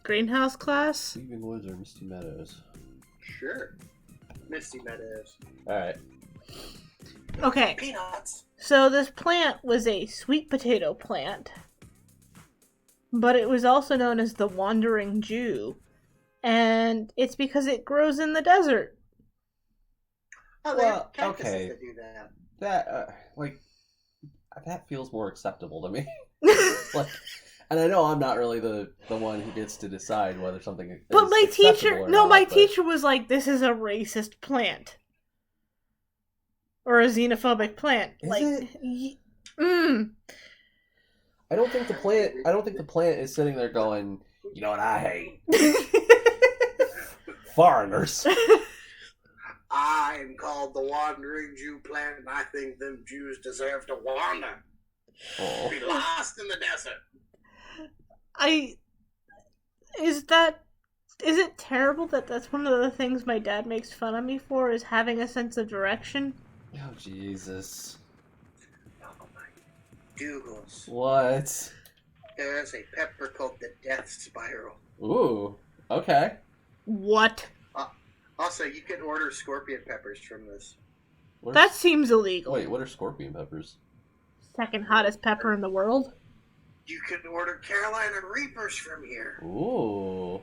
greenhouse class? Sleeping Woods or Misty Meadows? Sure. Misty Meadows. Alright. Okay, Peanuts. so this plant was a sweet potato plant, but it was also known as the Wandering Jew, and it's because it grows in the desert. Oh, they Well, have cactuses okay. that do that. That that feels more acceptable to me. Like, and I know I'm not really the one who gets to decide whether something is But my acceptable teacher, or no, not, my but- teacher was like, "This is a racist plant, or a xenophobic plant." Is like, it? I don't think the plant is sitting there going, you know what I hate? Foreigners. I'm called the Wandering Jew plant, and I think them Jews deserve to wander. Oh. Be lost in the desert. Is it terrible that that's one of the things my dad makes fun of me for, is having a sense of direction? Oh, Jesus. Oh my Googles. What? There's a pepper called the Death Spiral. Ooh. Okay. What? Also, you can order scorpion peppers from this. That seems illegal. Wait, what are scorpion peppers? Second hottest pepper in the world. You can order Carolina Reapers from here. Ooh.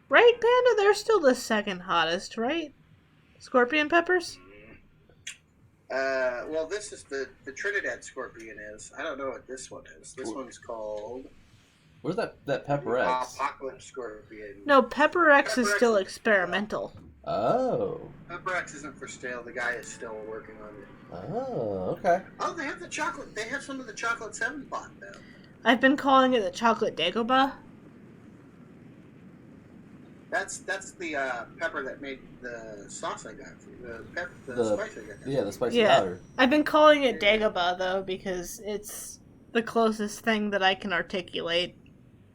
Right, Panda? They're still the second hottest, right? Scorpion peppers? Well, this is the Trinidad Scorpion is. I don't know what this one is. This one's called... Where's that Pepper X? Apocalypse Scorpion. No, Pepper X Pepper is X still is- experimental. Oh. Pepper X isn't for sale. The guy is still working on it. Oh, okay. Oh, they have the chocolate. They have some of the chocolate 7 pot now. I've been calling it the chocolate Dagobah. That's the pepper that made the sauce I got for you. The spice I got. Yeah, the spicy Yeah. powder. I've been calling it Dagobah, though, because it's the closest thing that I can articulate.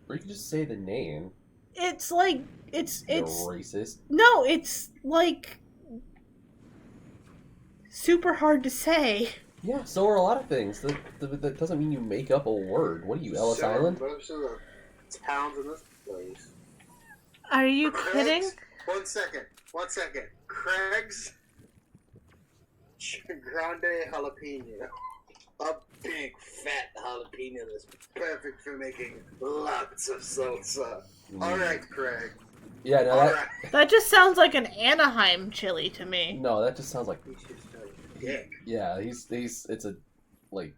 Or you can just say the name. It's like, it's You're racist. no, it's like super hard to say. Yeah, so are a lot of things. That doesn't mean you make up a word. What are you, Ellis Island? Most of the towns in this place. Are you Craig's- kidding? 1 second. 1 second. Craig's Grande Jalapeno. A big fat jalapeno that's perfect for making lots of salsa. Alright, Craig. Yeah, no, Alright. That just sounds like an Anaheim chili to me. no, that just sounds like, He's just a dick. yeah, it's a, like,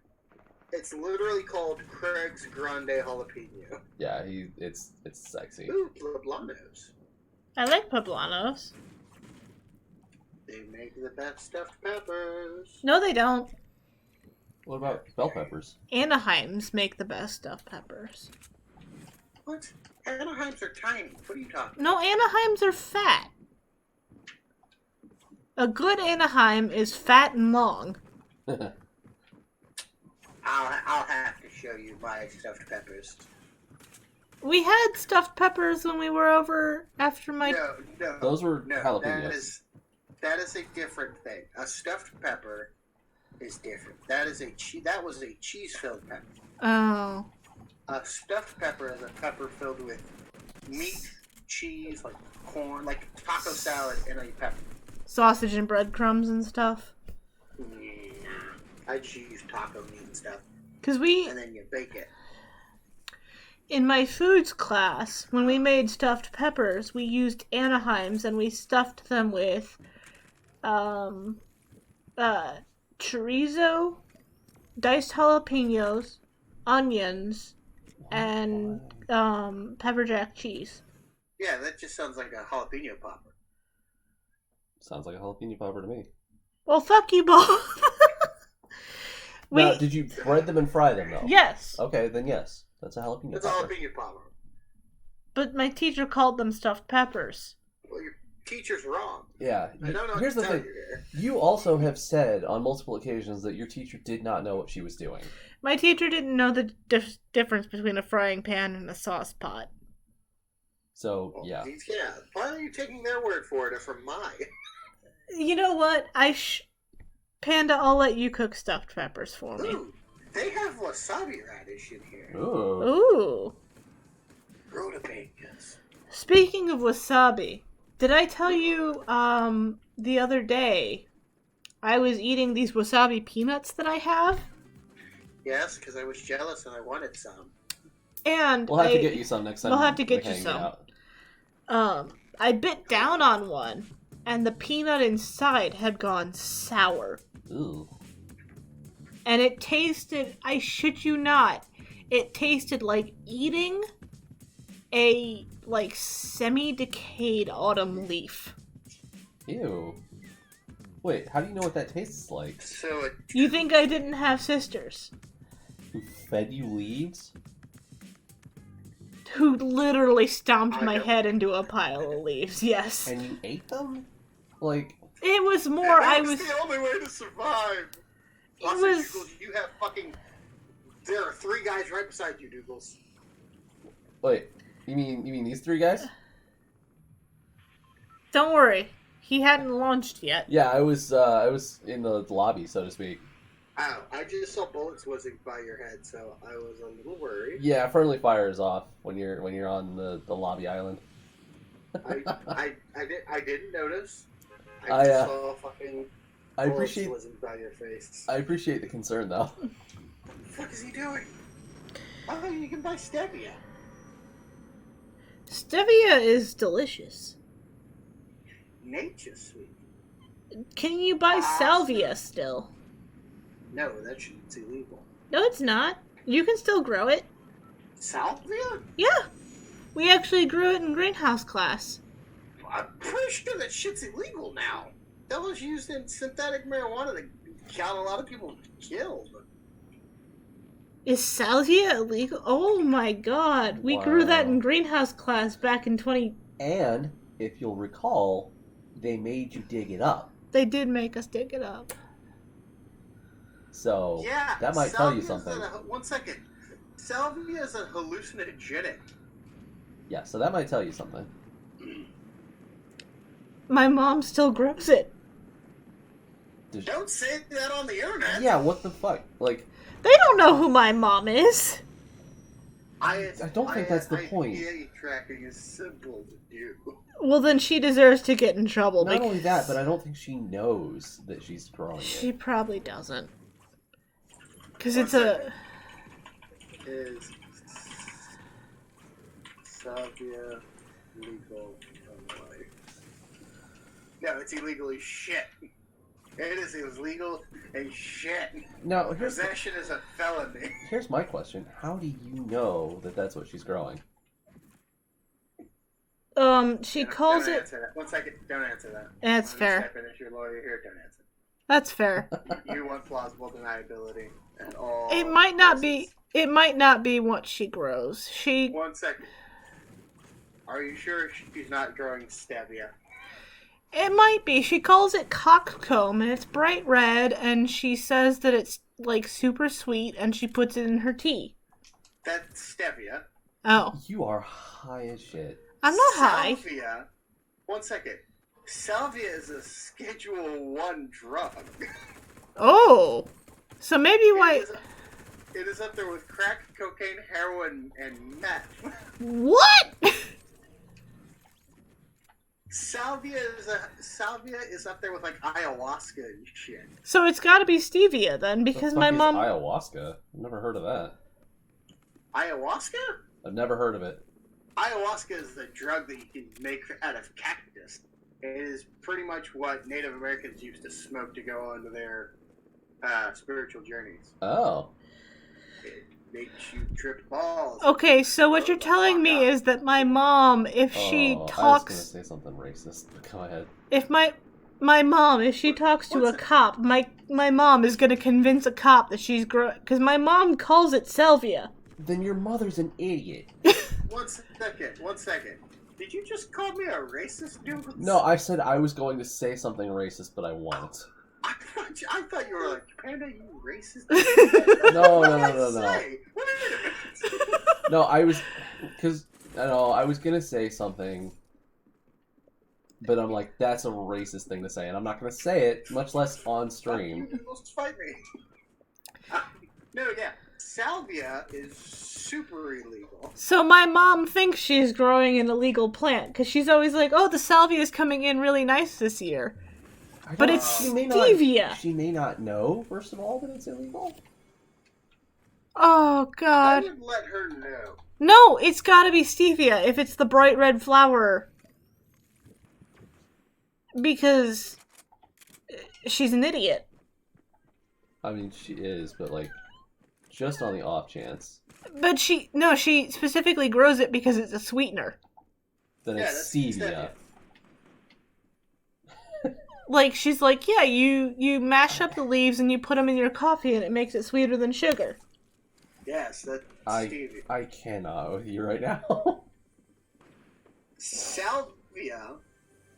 It's literally called Craig's Grande Jalapeno. yeah, it's sexy. Ooh, Poblanos. I like poblanos. They make the best stuffed peppers. No, they don't. What about bell peppers? Anaheims make the best stuffed peppers. What? Anaheims are tiny. What are you talking No, Anaheims are fat. A good Anaheim is fat and long. I'll have to show you my stuffed peppers. We had stuffed peppers when we were over after my... No. Those were No, jalapenos. that is a different thing. A stuffed pepper is different. That was a cheese-filled pepper. Oh. A stuffed pepper is a pepper filled with meat, cheese, like corn, like taco salad, and a pepper. Sausage and breadcrumbs and stuff. I just use taco meat and stuff, Because we... and then you bake it. In my foods class, when we made stuffed peppers, we used Anaheims and we stuffed them with chorizo, diced jalapenos, onions, and pepper jack cheese. Yeah, that just sounds like a jalapeno popper. Sounds like a jalapeno popper to me. Well, fuck you both. Now, did you bread them and fry them, though? Yes, Okay, then yes. That's a jalapeno That's a popper. jalapeno popper. but my teacher called them stuffed peppers. Well, your teacher's wrong. Yeah. I don't know what Here's to the tell thing. you here. You also have said on multiple occasions that your teacher did not know what she was doing. My teacher didn't know the difference between a frying pan and a sauce pot. So, Well, yeah. yeah. Why are you taking their word for it or from mine? You know what? Panda, I'll let you cook stuffed peppers for me. Ooh, they have wasabi radish in here. Ooh. Ooh. Rutabagas. Speaking of wasabi, did I tell you the other day I was eating these wasabi peanuts that I have? Yes, because I was jealous and I wanted some. And We'll have to get you some next time. We'll have to get we you hang some. out. I bit down on one, and the peanut inside had gone sour. Ooh. And it tasted, I shit you not, it tasted like eating a, semi-decayed autumn leaf. Ew. Wait, how do you know what that tastes like? So You think I didn't have sisters? Who fed you leaves? Who literally stomped I my know. head into a pile of leaves, yes. And you ate them? Like, It was more, that I was was... the only way to survive. It Also, was... Douglas, you have fucking. There are 3 guys right beside you, Douglas. wait, you mean these 3 guys? Don't worry, he hadn't launched yet. Yeah, I was in the lobby, so to speak. Ow, I just saw bullets whizzing by your head, so I was a little worried. Yeah, friendly fire is off when you're on the lobby island. I didn't notice. I, I just saw fucking I appreciate. Wasn't by your face. I appreciate the concern, though. What the fuck is he doing? Oh, you can buy stevia. Stevia is delicious. Nature sweet. Can you buy salvia still? No, it's illegal. No, it's not. You can still grow it. Salvia? Yeah. We actually grew it in greenhouse class. I'm pretty sure that shit's illegal now. That was used in synthetic marijuana that got a lot of people killed. Is salvia illegal? Oh my god. We grew that in greenhouse class back in 20... And, if you'll recall, they made you dig it up. They did make us dig it up. So, yeah, that might tell you something. One second. Salvia is a hallucinogenic. Yeah, so that might tell you something. My mom still grows it. Don't say that on the internet. Yeah, what the fuck? Like, they don't know who my mom is. I don't think that's the point. IP tracking is simple to do. Well, then she deserves to get in trouble. Not only that, but I don't think she knows that she's growing She it. probably doesn't. Because it's a... Is salvia legal? No, it's illegal as shit. It is illegal as shit. Now, Possession is a felony. Here's my question. How do you know that that's what she's growing? She calls don't it... Answer that. 1 second. Don't answer that. That's fair. Step in as your lawyer here. Don't answer. That's fair. You want plausible deniability and all. It might not be... It might not be what she grows. 1 second. Are you sure she's not growing stevia? It might be. She calls it cockcomb, and it's bright red, and she says that it's, like, super sweet, and she puts it in her tea. That's stevia. Oh. You are high as shit. I'm not high. Salvia. 1 second. Salvia is a Schedule 1 drug. Oh. So maybe why... It is up there with crack, cocaine, heroin, and meth. What? Salvia is up there with like ayahuasca and shit. So it's got to be stevia then, because my mom. Ayahuasca. I've never heard of that. Ayahuasca? I've never heard of it. Ayahuasca is the drug that you can make out of cactus. It is pretty much what Native Americans used to smoke to go on to their spiritual journeys. Oh. It makes you trip balls. Okay, so what you're telling me is that my mom, if she talks... I was going to say something racist, but go ahead. If my mom, if she talks to a cop, my mom is going to convince a cop that she's growing... Because my mom calls it salvia. Then your mother's an idiot. 1 second. Did you just call me a racist, dude? No, I said I was going to say something racist, but I won't. I thought you were like, Panda, you racist? No. Wait a minute. No, I was gonna say something, but I'm like, that's a racist thing to say, and I'm not gonna say it, much less on stream. You almost fight me. No, yeah. Salvia is super illegal. So my mom thinks she's growing an illegal plant, because she's always like, oh, the salvia is coming in really nice this year. But it's stevia. She may not know, first of all, that it's illegal. Oh, God. I would let her know. No, it's gotta be stevia if it's the bright red flower. Because she's an idiot. I mean, she is, but like, just on the off chance. But she specifically grows it because it's a sweetener. Then it's stevia. Like, she's like, yeah, you mash up the leaves and you put them in your coffee and it makes it sweeter than sugar. Yes, that's stevia. I cannot with you right now. Salvia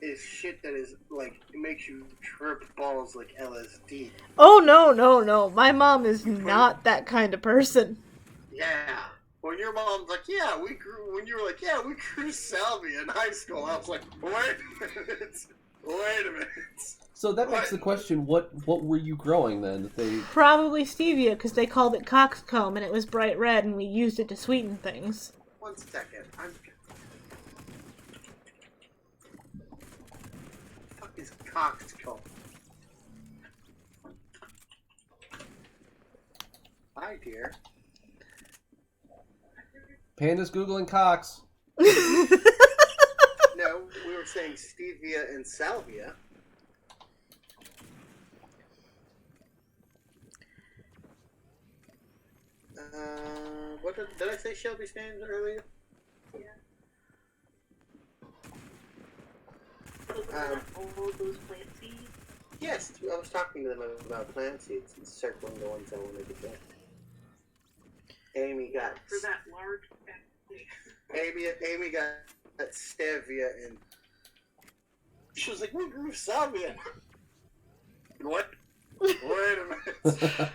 is shit that is, like, it makes you trip balls like LSD. Oh, no. My mom is not that kind of person. Yeah. When your mom's like, when you were like, we grew salvia in high school, I was like, wait a minute. So that makes the question, what were you growing then? That they... Probably stevia, because they called it coxcomb and it was bright red and we used it to sweeten things. 1 second. What the fuck is coxcomb? Hi, dear. Panda's Googling cocks. No, we were saying stevia and salvia. What did I say Shelby's names earlier? all those plant seeds. Yes, I was talking to them about plant seeds and circling the ones I wanted to get. Amy got For that large Amy got stevia and she was like, "We grew salvia." What? Wait a minute.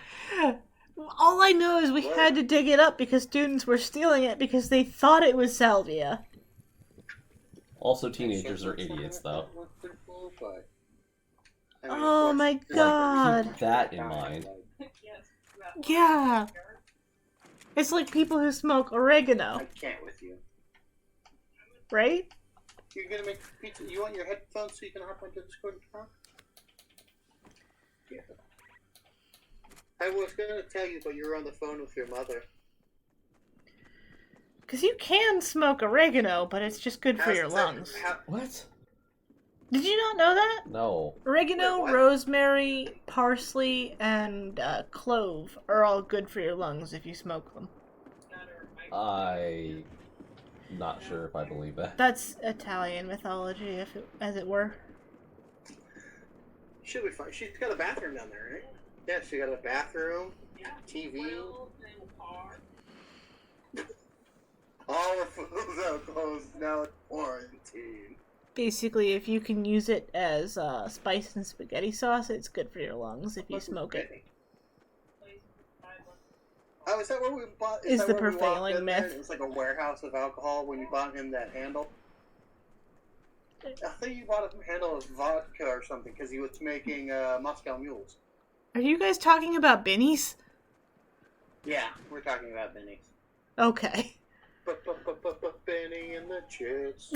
All I know is we had to dig it up because students were stealing it because they thought it was salvia. Also, teenagers are idiots, though. I mean, of Oh course, my it's god. Keep that in mind. Yeah. It's like people who smoke oregano, I can't with you. right? You're gonna make pizza. You want your headphones so you can hop onto Discord and talk? Yeah. I was gonna tell you, but you were on the phone with your mother. Because you can smoke oregano, but it's just good for How's your that- lungs. What? Did you not know that? No. Oregano, Wait, what? rosemary, parsley, and clove are all good for your lungs if you smoke them. I'm not sure if I believe that. That's Italian mythology, as it were. She'll be fine. She's got a bathroom down there, right? Yeah, she got a bathroom, TV. All her phones out closed now. It's quarantine. Basically, if you can use it as spice and spaghetti sauce, it's good for your lungs if you smoke it. Oh, is that where we bought? Is that the where we walked prevailing in there? myth. It was like a warehouse of alcohol when you bought him that handle. I think you bought him a handle of vodka or something because he was making Moscow Mules. Are you guys talking about Benny's? Yeah, we're talking about Benny's. Okay. Benny and the Jets.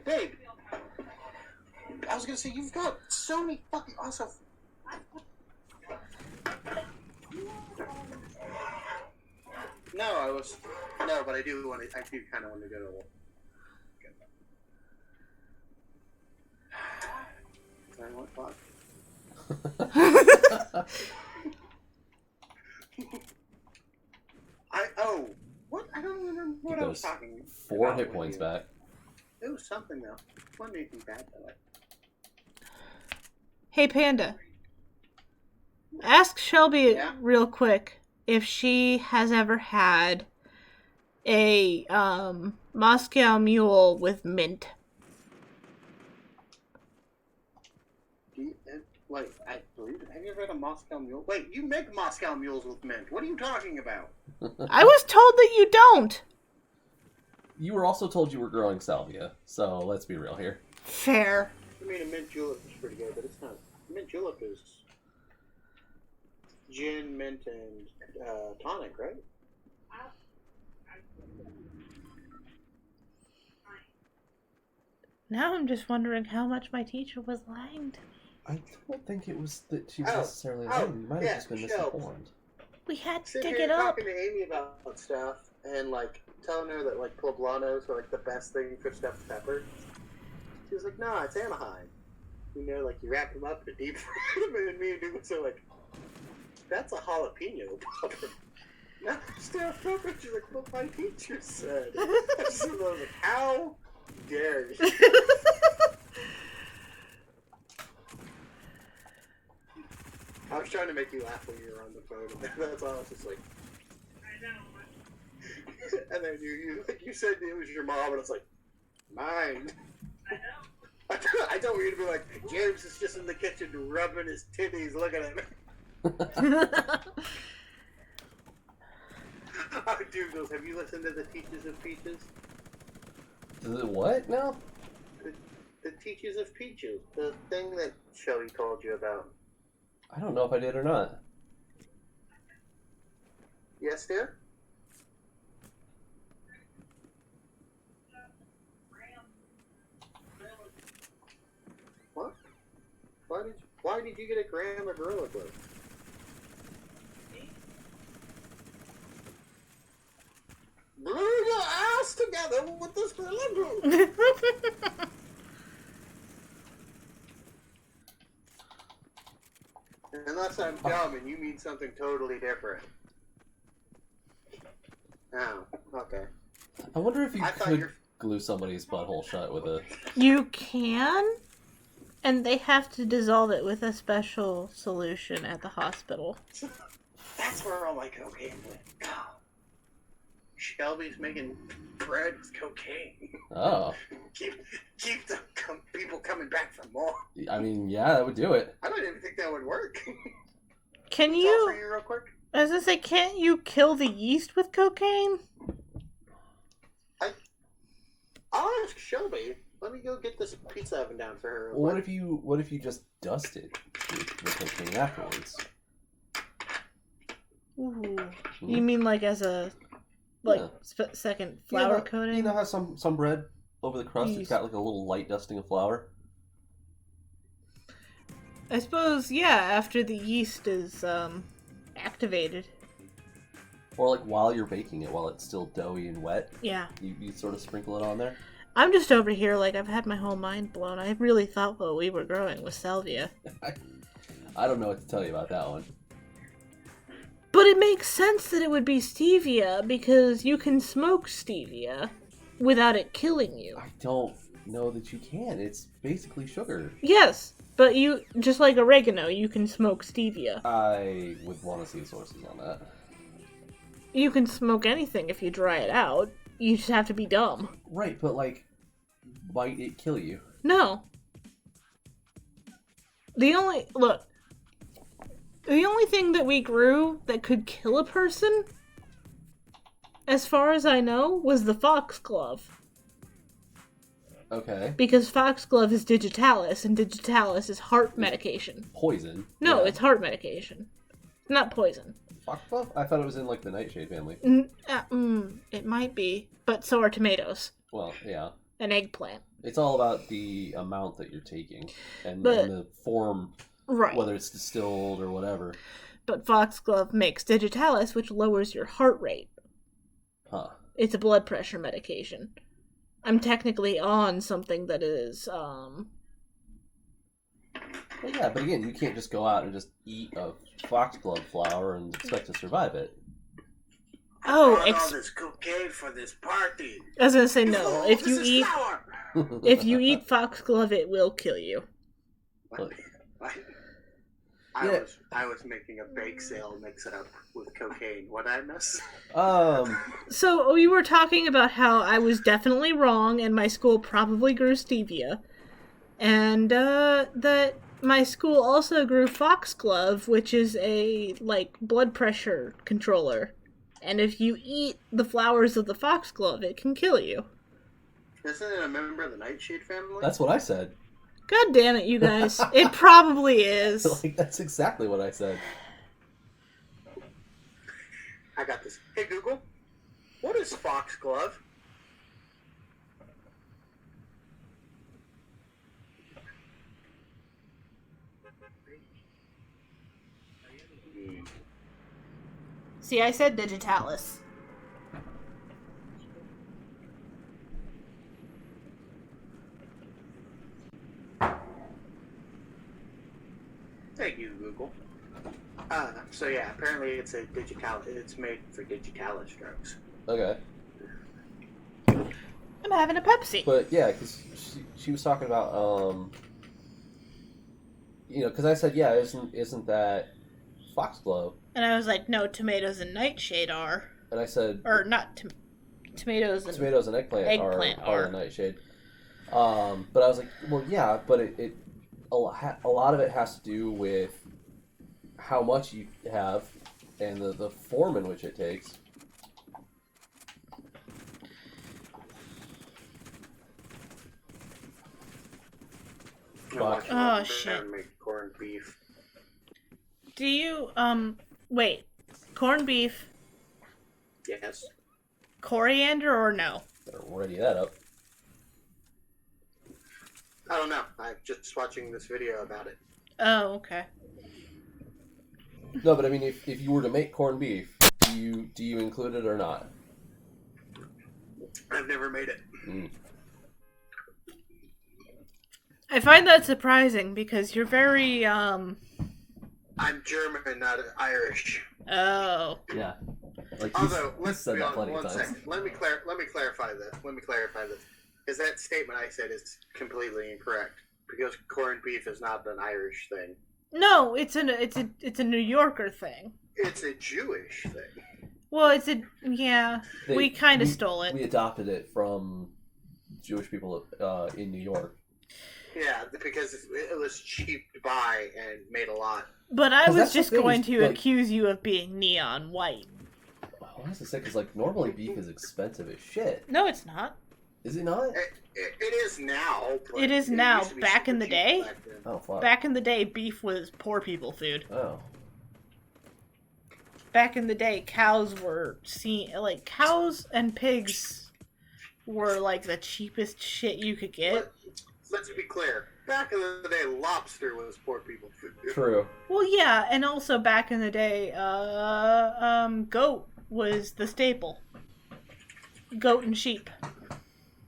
Babe, I was gonna say you've got so many fucking awesome. No, but I do kind of want to go to. I want vodka. What? I don't remember what I was talking. 4 about hit with points you. back. It was something though. It wasn't anything bad though. Hey, Panda. Ask Shelby Yeah? real quick if she has ever had a Moscow Mule with mint. Wait, I believe it. Have you ever had a Moscow Mule? Wait, you make Moscow Mules with mint. What are you talking about? I was told that you don't. You were also told you were growing salvia, so let's be real here. Fair. I mean, a mint julep is pretty good, but it's not. Mint julep is gin, mint, and tonic, right? Now I'm just wondering how much my teacher was lying to me. I don't think it was that she was Oh, necessarily oh, lying. You might yeah, have just been shelves. misinformed. We had to Sitting dig here it up. talking to Amy about stuff and like telling her that like poblanos are like the best thing for stuffed pepper. She was like, "Nah, it's Anaheim. You know, like you wrap them up and deep fry them." And me and Douglas are like, "That's a jalapeno pepper." Not stuffed pepper. She's like, "What my teacher said." I just was like, "How dare you?" I was trying to make you laugh when you were on the phone, and that's all. I was just like, I know. and then you said it was your mom, and I was like, mine. I know. I don't want you to be like, James is just in the kitchen rubbing his titties, looking at me. Oh, dude, goes, have you listened to the Teachers of Peaches? The what now? The Teachers of Peaches, the thing that Shelly told you about. I don't know if I did or not. Yes, dear? What? Why did you get a gram of Gorilla Glue? Glue your ass together with this Gorilla Glue! Unless I'm dumb and you mean something totally different. Oh, okay. I wonder if you I thought could you're- glue somebody's butthole shut with a... You can, and they have to dissolve it with a special solution at the hospital. That's where all my cocaine went. God. Shelby's making bread with cocaine. Oh. keep the people coming back for more. I mean, yeah, that would do it. I don't even think that would work. Can Talk you... for you real quick? I was gonna say, can't you kill the yeast with cocaine? I'll ask Shelby. Let me go get this pizza oven down for her. Well, what if you just dust it with cocaine afterwards? Ooh. You mean like as a second flour coating? You know how some bread over the crust it's Yeast. got like a little light dusting of flour? I suppose, yeah, after the yeast is activated. Or like while you're baking it, while it's still doughy and wet, Yeah. you sort of sprinkle it on there. I'm just over here like I've had my whole mind blown. I really thought what we were growing was salvia. I don't know what to tell you about that one. But it makes sense that it would be stevia because you can smoke stevia without it killing you. I don't know that you can. It's basically sugar. Yes, but you, just like oregano, you can smoke stevia. I would want to see sources on that. You can smoke anything if you dry it out. You just have to be dumb. Right, but like, might it kill you? No. The only thing that we grew that could kill a person, as far as I know, was the foxglove. Okay. Because foxglove is digitalis, and digitalis is heart medication. Poison. No, Yeah. it's heart medication. Not poison. Foxglove? I thought it was in like the nightshade family. It might be, but so are tomatoes. Well, yeah. An eggplant. It's all about the amount that you're taking and the form, Right. whether it's distilled or whatever. But foxglove makes digitalis, which lowers your heart rate. Huh. It's a blood pressure medication. I'm technically on something that is, Well, yeah, but again, you can't just go out and just eat a foxglove flower and expect to survive it. Oh, I brought all this cocaine for this party. I was gonna say no. Oh, If this you is eat, flour. if you eat foxglove, it will kill you. Look. I was making a bake sale mix up with cocaine. What I miss? So you were talking about how I was definitely wrong, and my school probably grew stevia, and that my school also grew foxglove, which is a blood pressure controller. And if you eat the flowers of the foxglove, it can kill you. Isn't it a member of the nightshade family? That's what I said. God damn it, you guys. It probably is. Like, that's exactly what I said. I got this. Hey Google, what is foxglove? See, I said digitalis. Thank you, Google. So yeah, apparently it's a digitalis. It's made for digitalis drugs. Okay. I'm having a Pepsi. But yeah, because she was talking about, because I said, yeah, isn't that foxglove? And I was like, no, tomatoes and nightshade are. And I said, Or not tomatoes and... tomatoes and eggplant are the nightshade. But I was like, well, yeah, but a lot of it has to do with how much you have and the form in which it takes. Fuck. Oh, shit. Make corned beef. Do you, wait. Corned beef, Yes. coriander, or no? Better ready that up. I don't know. I'm just watching this video about it. Oh, okay. No, but I mean, if you were to make corned beef, do you include it or not? I've never made it. Mm. I find that surprising because you're very, I'm German, not Irish. Oh. Yeah. Like Although, he's let's said be that on plenty one of times. second. Let me clarify this. Because that statement I said is completely incorrect. Because corned beef is not an Irish thing. No, it's a New Yorker thing. It's a Jewish thing. Well, we kind of stole it. We adopted it from Jewish people in New York. Yeah, because it was cheap to buy and made a lot. But I 'Cause was that's the just thing going is, to like- accuse you of being neon white. I was to say, because like normally beef is expensive as shit. No, it's not. Is it not? It is now. But It is now. used to be Back super in the cheap day? back then. Oh fuck. Back in the day, beef was poor people food. Oh. Back in the day, cows and pigs were like the cheapest shit you could get. Let's be clear. Back in the day, lobster was poor people food. True. Well, yeah, and also back in the day, goat was the staple. Goat and sheep.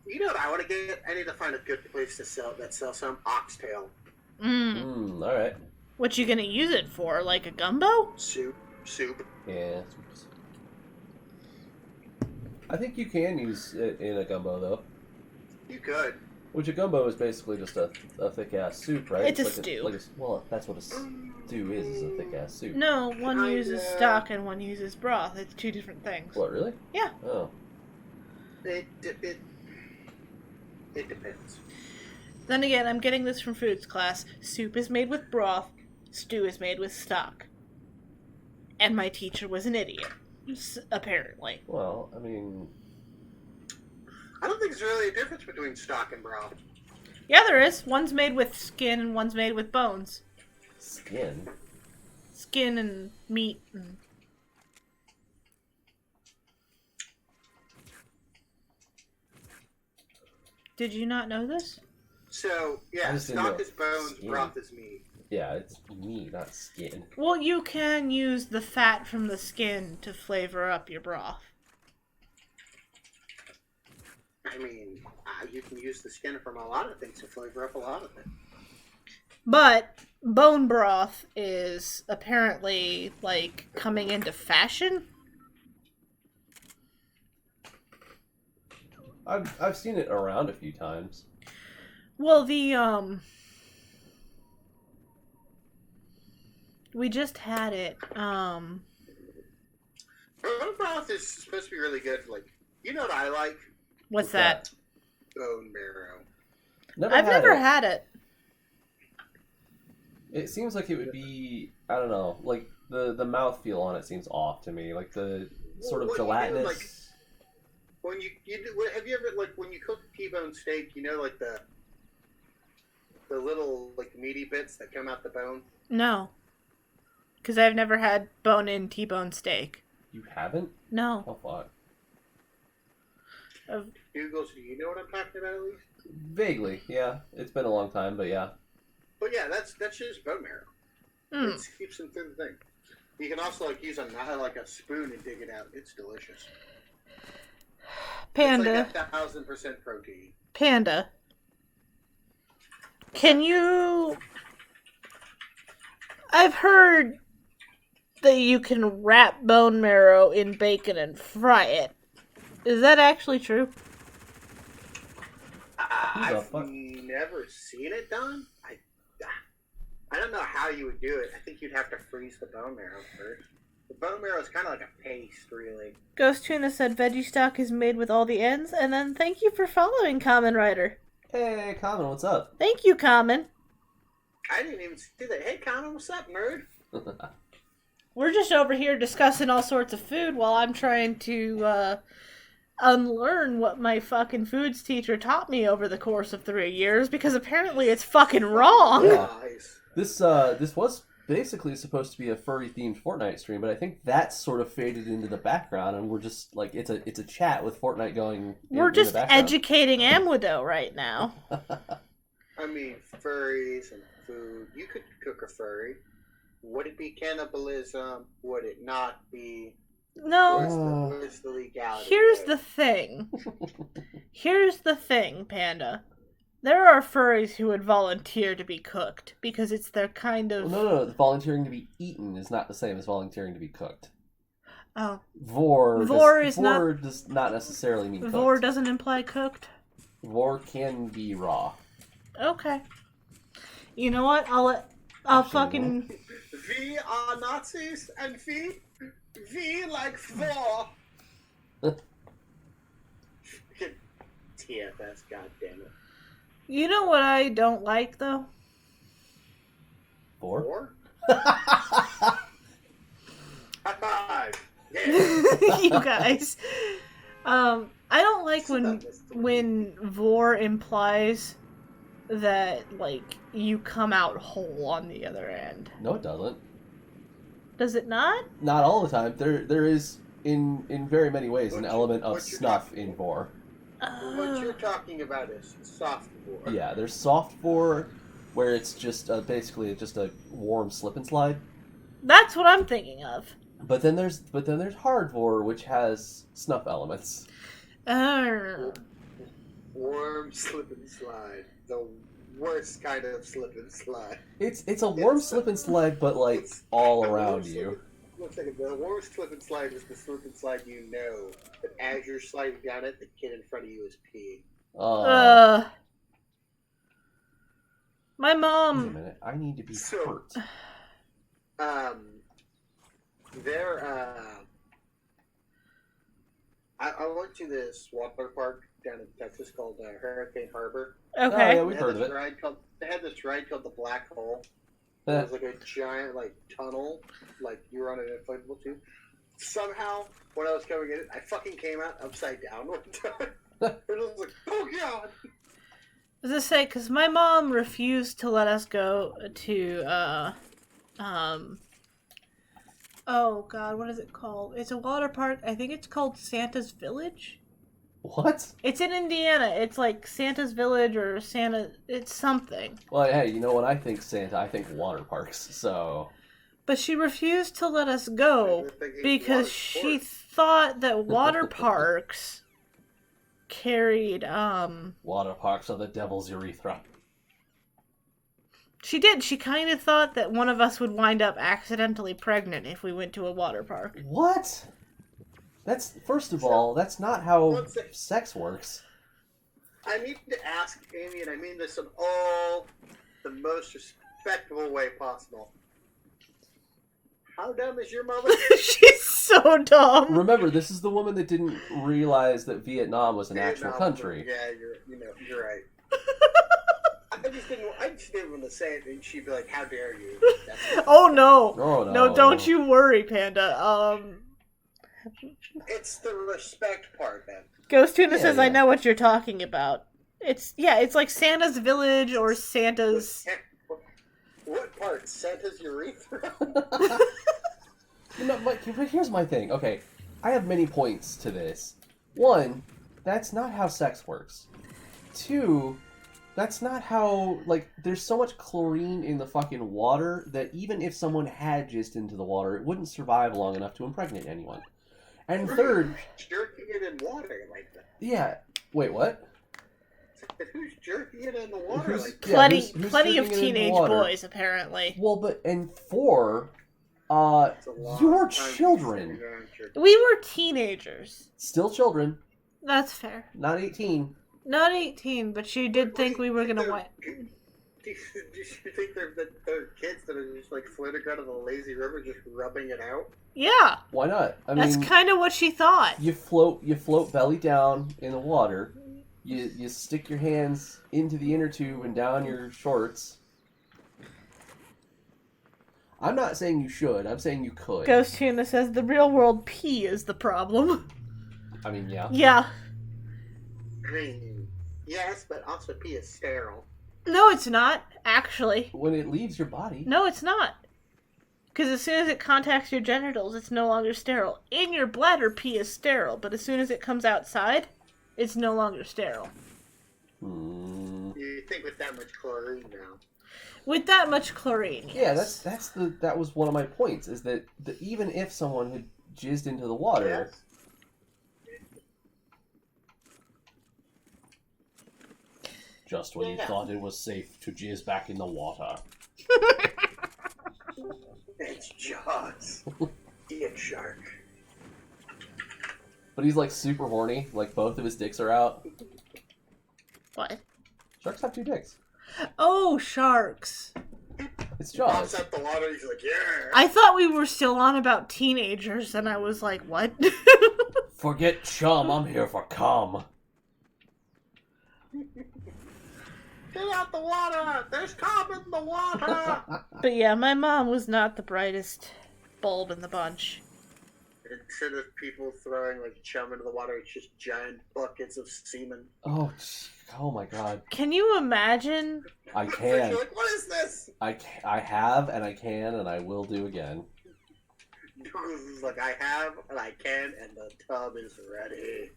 You know what I want to get? I need to find a good place to sell some oxtail Mm. All right. What you gonna use it for? Like a gumbo? soup. Yeah. I think you can use it in a gumbo though. You could. Which a gumbo is basically just a thick ass soup, right? It's a like stew. Well, that's what a stew is a thick ass soup. No, one Kinda. uses stock and one uses broth. It's two different things. What, really? Yeah. Oh. It depends. Then again, I'm getting this from foods class. Soup is made with broth. Stew is made with stock. And my teacher was an idiot. Apparently. Well, I mean, I don't think there's really a difference between stock and broth. Yeah, there is. One's made with skin and one's made with bones. skin. Skin and meat and... Did you not know this? So, I yeah, just didn't stock know is bones, skin. broth is meat. Yeah, it's meat, not skin. Well, you can use the fat from the skin to flavor up your broth. I mean, you can use the skin from a lot of things to flavor up a lot of things. But bone broth is apparently, like, coming into fashion. I've seen it around a few times. Well, we just had it, Bone broth is supposed to be really good. Like, you know what I like? what's that? Bone marrow. I've never had it. It seems like it would be, I don't know, like the mouthfeel on it seems off to me. Like the sort of What you do, gelatinous. like, when you do, have you ever, like, when you cook T-bone steak, you know, like the little, like, meaty bits that come out the bone? No. Because I've never had bone-in T-bone steak. You haven't? No. Oh fuck. Googles, do you know what I'm talking about at least? Vaguely, yeah. It's been a long time, but yeah. But yeah, that's just bone marrow. Mm. It keeps them through the thing. You can also, like, use a spoon and dig it out. It's delicious. Panda. It's like 1,000% protein. Panda. Can you... I've heard that you can wrap bone marrow in bacon and fry it. Is that actually true? Who the I've fuck? never seen it done. I don't know how you would do it. I think you'd have to freeze the bone marrow first. The bone marrow is kind of like a paste, really. Ghost Tuna said veggie stock is made with all the ends, and then thank you for following, Common Rider. Hey, Common, what's up? Thank you, Common. I didn't even see that. Hey, Connor, what's up, nerd? We're just over here discussing all sorts of food while I'm trying to unlearn what my fucking foods teacher taught me over the course of 3 years, because apparently it's fucking wrong. Yeah. Nice. This was basically supposed to be a furry themed Fortnite stream, but I think that sort of faded into the background, and we're just like it's a chat with Fortnite going. We're just in the background. educating Amwido right now. I mean, furries and food. You could cook a furry. Would it be cannibalism? Would it not be? No. Where's the legality? Here's there? the thing. Here's the thing, Panda. There are furries who would volunteer to be cooked because it's their kind of. Well, no. Volunteering to be eaten is not the same as volunteering to be cooked. Oh. Vor does not necessarily mean cooked. Vor doesn't imply cooked? Vor can be raw. Okay. You know what? I'll Actually, fucking. We are Nazis, and we like Thor. TFS, goddammit. You know what I don't like, though? Vor? High five. Yeah. You guys. I don't like when Vor implies that, like, you come out whole on the other end. No, it doesn't. Does it not? Not all the time. There is, in very many ways, an element of snuff in Vor. What you're talking about is soft Vor. Yeah, there's soft Vor, where it's just basically just a warm slip and slide. That's what I'm thinking of. But then there's hard Vor, which has snuff elements. Warm slip and slide. The worst kind of slip and slide. It's a warm slip and slide, but like all around you. One second. The warm slip and slide is the slip and slide you know, but as you're sliding down it, the kid in front of you is peeing. My Wait a mom. minute, I need to be hurt. I went to this water park down in Texas called Hurricane Harbor. Okay. Oh, yeah, we've heard of it. They had this ride called the Black Hole. It was like a giant tunnel, like you were on an inflatable tube. Somehow, when I was coming in, I fucking came out upside down one time. It was like, oh god! I was gonna say, because my mom refused to let us go to, oh god, what is it called? It's a water park. I think it's called Santa's Village. What? It's in Indiana. It's like Santa's Village or Santa. It's something. Well, hey, you know when I think Santa, I think water parks. So. But she refused to let us go because she thought that water parks carried Water parks are the devil's urethra. She did. She kind of thought that one of us would wind up accidentally pregnant if we went to a water park. What? That's, first of all, that's not how sex works. I need to ask Amy, and I mean this in all the most respectable way possible. How dumb is your mother? She's so dumb. Remember, this is the woman that didn't realize that Vietnam was an actual country. Yeah, you're right. I just didn't want to say it, and she'd be like, "How dare you?" Oh no. Oh, no! No, don't you worry, Panda. It's the respect part, man. Ghost Tuna Yeah, says, yeah. "I know what you're talking about." It's like Santa's Village or Santa's. What part? Santa's urethra? But here's my thing. Okay, I have many points to this. One, that's not how sex works. Two, that's not how, there's so much chlorine in the fucking water that even if someone had jizzed into the water, it wouldn't survive long enough to impregnate anyone. And third... Jerking it in water like that. Yeah. Wait, what? Who's jerking it in the water like that? Plenty who's of jerking it in the teenage water? boys, apparently. Well, but, and four, It's a long your time to be children, sitting around jerking. We were teenagers. still children, That's fair. not 18. Not 18, but she did think we were gonna win. Do you think they're kids that are just floating out of the lazy river, just rubbing it out? Yeah, Why not? I that's mean, kind of what she thought. you float belly down in the water. You stick your hands into the inner tube and down your shorts. I'm not saying you should. I'm saying you could. Ghost Tuna says the real world pee is the problem. I mean, yeah. Yeah. I mean, yes, but also pee is sterile. No, it's not, actually. When it leaves your body. No, it's not. Because as soon as it contacts your genitals, it's no longer sterile. In your bladder, pee is sterile, but as soon as it comes outside, it's no longer sterile. Hmm. You think with that much chlorine now. With that much chlorine, Yeah, yes. that was one of my points, is that even if someone had jizzed into the water, Yes. just when you Yeah. thought it was safe to jizz back in the water. It's Jaws. Dick shark. But he's like super horny, like both of his dicks are out. What? Sharks have 2 dicks. Oh, sharks. It's Pops Jaws. out the water, he's like, yeah. I thought we were still on about teenagers, and I was like, what? Forget chum, I'm here for cum. Get out the water! There's cum in the water! But yeah, my mom was not the brightest bulb in the bunch. Instead of people throwing like chum into the water, it's just giant buckets of semen. Oh my god. Can you imagine? I You're can. like, what is this? I have, and I can, and I will do again. Like, I have, and I can, and the tub is ready.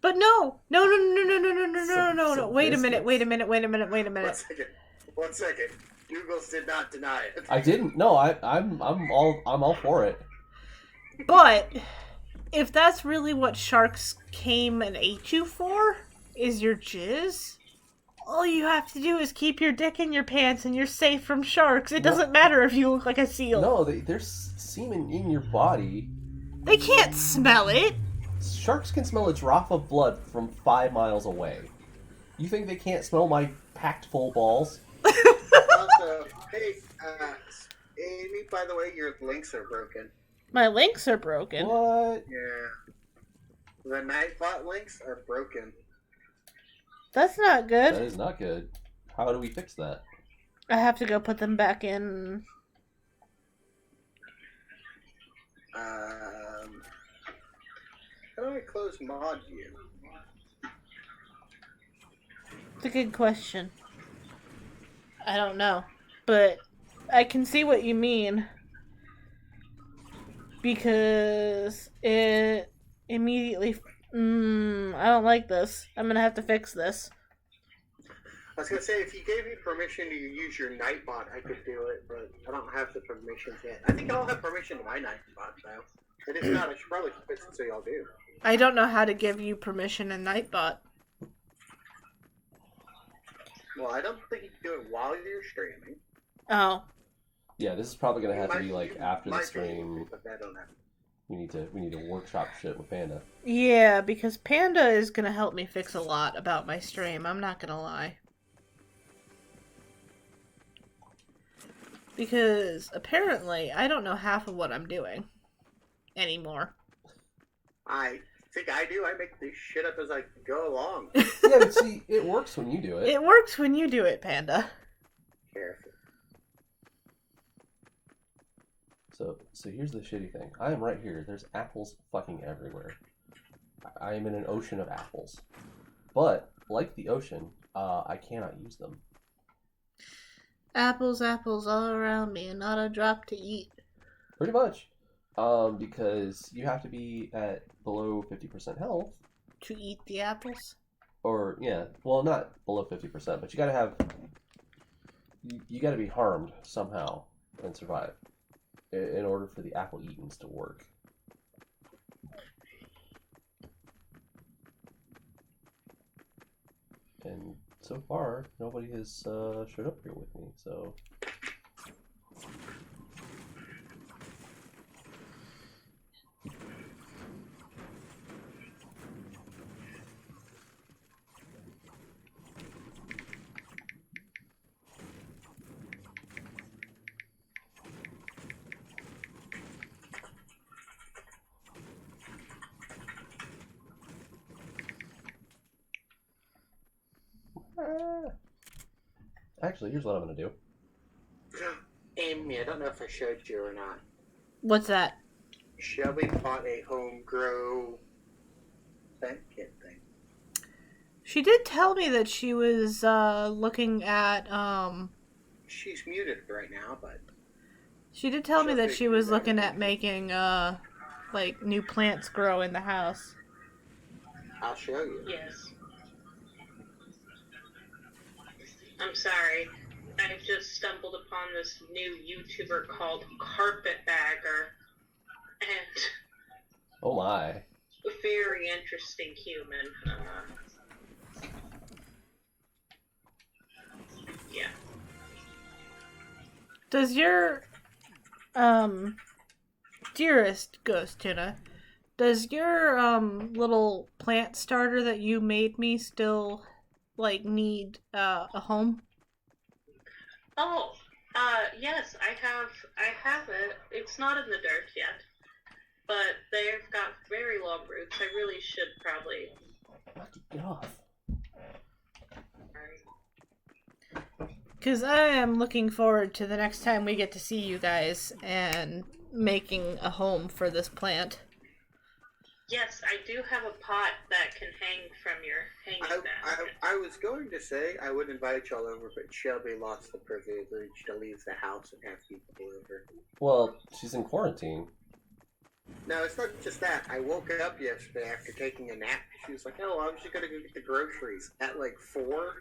But no! No. Some Wait a biscuits. minute. One second. Douglas did not deny it. I didn't. No, I'm all for it. But if that's really what sharks came and ate you for, is your jizz, all you have to do is keep your dick in your pants and you're safe from sharks. It doesn't matter if you look like a seal. No, there's semen in your body. They can't smell it. Sharks can smell a drop of blood from 5 miles away. You think they can't smell my packed full balls? Also, hey, Amy, by the way, your links are broken. My links are broken. What? Yeah. The Nightbot links are broken. That's not That good. is not good. How do we fix that? I have to go put them back in. How do I close mod view? It's a good question. I don't know. But I can see what you mean. Because it immediately... I don't like this. I'm gonna have to fix this. I was gonna say, if you gave me permission to use your Nightbot, I could do it, but I don't have the permissions yet. I think I'll have permission to my Nightbot, though. And if not, I should probably fix it so y'all do. I don't know how to give you permission in Nightbot. Well, I don't think you can do it while you're streaming. Oh. Yeah, this is probably gonna have to be like You after the might be able stream. to, but I don't know. We need to workshop shit with Panda. Yeah, because Panda is gonna help me fix a lot about my stream. I'm not gonna lie. Because apparently I don't know half of what I'm doing anymore. I think I do. I make this shit up as I go along. Yeah, but see, it works when you do it. It works when you do it, Panda. Careful. So here's the shitty thing. I am right here. There's apples fucking everywhere. I am in an ocean of apples. But, like the ocean, I cannot use them. Apples, apples all around me and not a drop to eat. Pretty much. Because you have to be at below 50% health. To eat the apples? Or, yeah, well, not below 50%, but you gotta have... You gotta be harmed somehow and survive. In order for the apple eatings to work. And so far, nobody has showed up here with me, so... Actually, here's what I'm gonna do. Amy, I don't know if I showed you or not. What's that? Shelby bought a home grow scent kit thing. She did tell me that she was looking at She's muted right now, but she did tell me She'll that figure she was it out. looking at making like new plants grow in the house. I'll show you. Yes. I'm sorry. I just stumbled upon this new YouTuber called Carpetbagger, and Oh my. a very interesting human. Yeah. Does your dearest Ghost Tuna, does your little plant starter that you made me still need a home? Oh, yes, I have it. It's not in the dirt yet, but they've got very long roots. I really should probably. Get off. Because I am looking forward to the next time we get to see you guys and making a home for this plant. Yes, I do have a pot that can hang from your hanging basket. I was going to say I would invite y'all over, but Shelby lost the privilege to leave the house and have people over. Well, she's in quarantine. No, it's not just that. I woke up yesterday after taking a nap. She was like, "Oh, I was just gonna go get the groceries at like 4."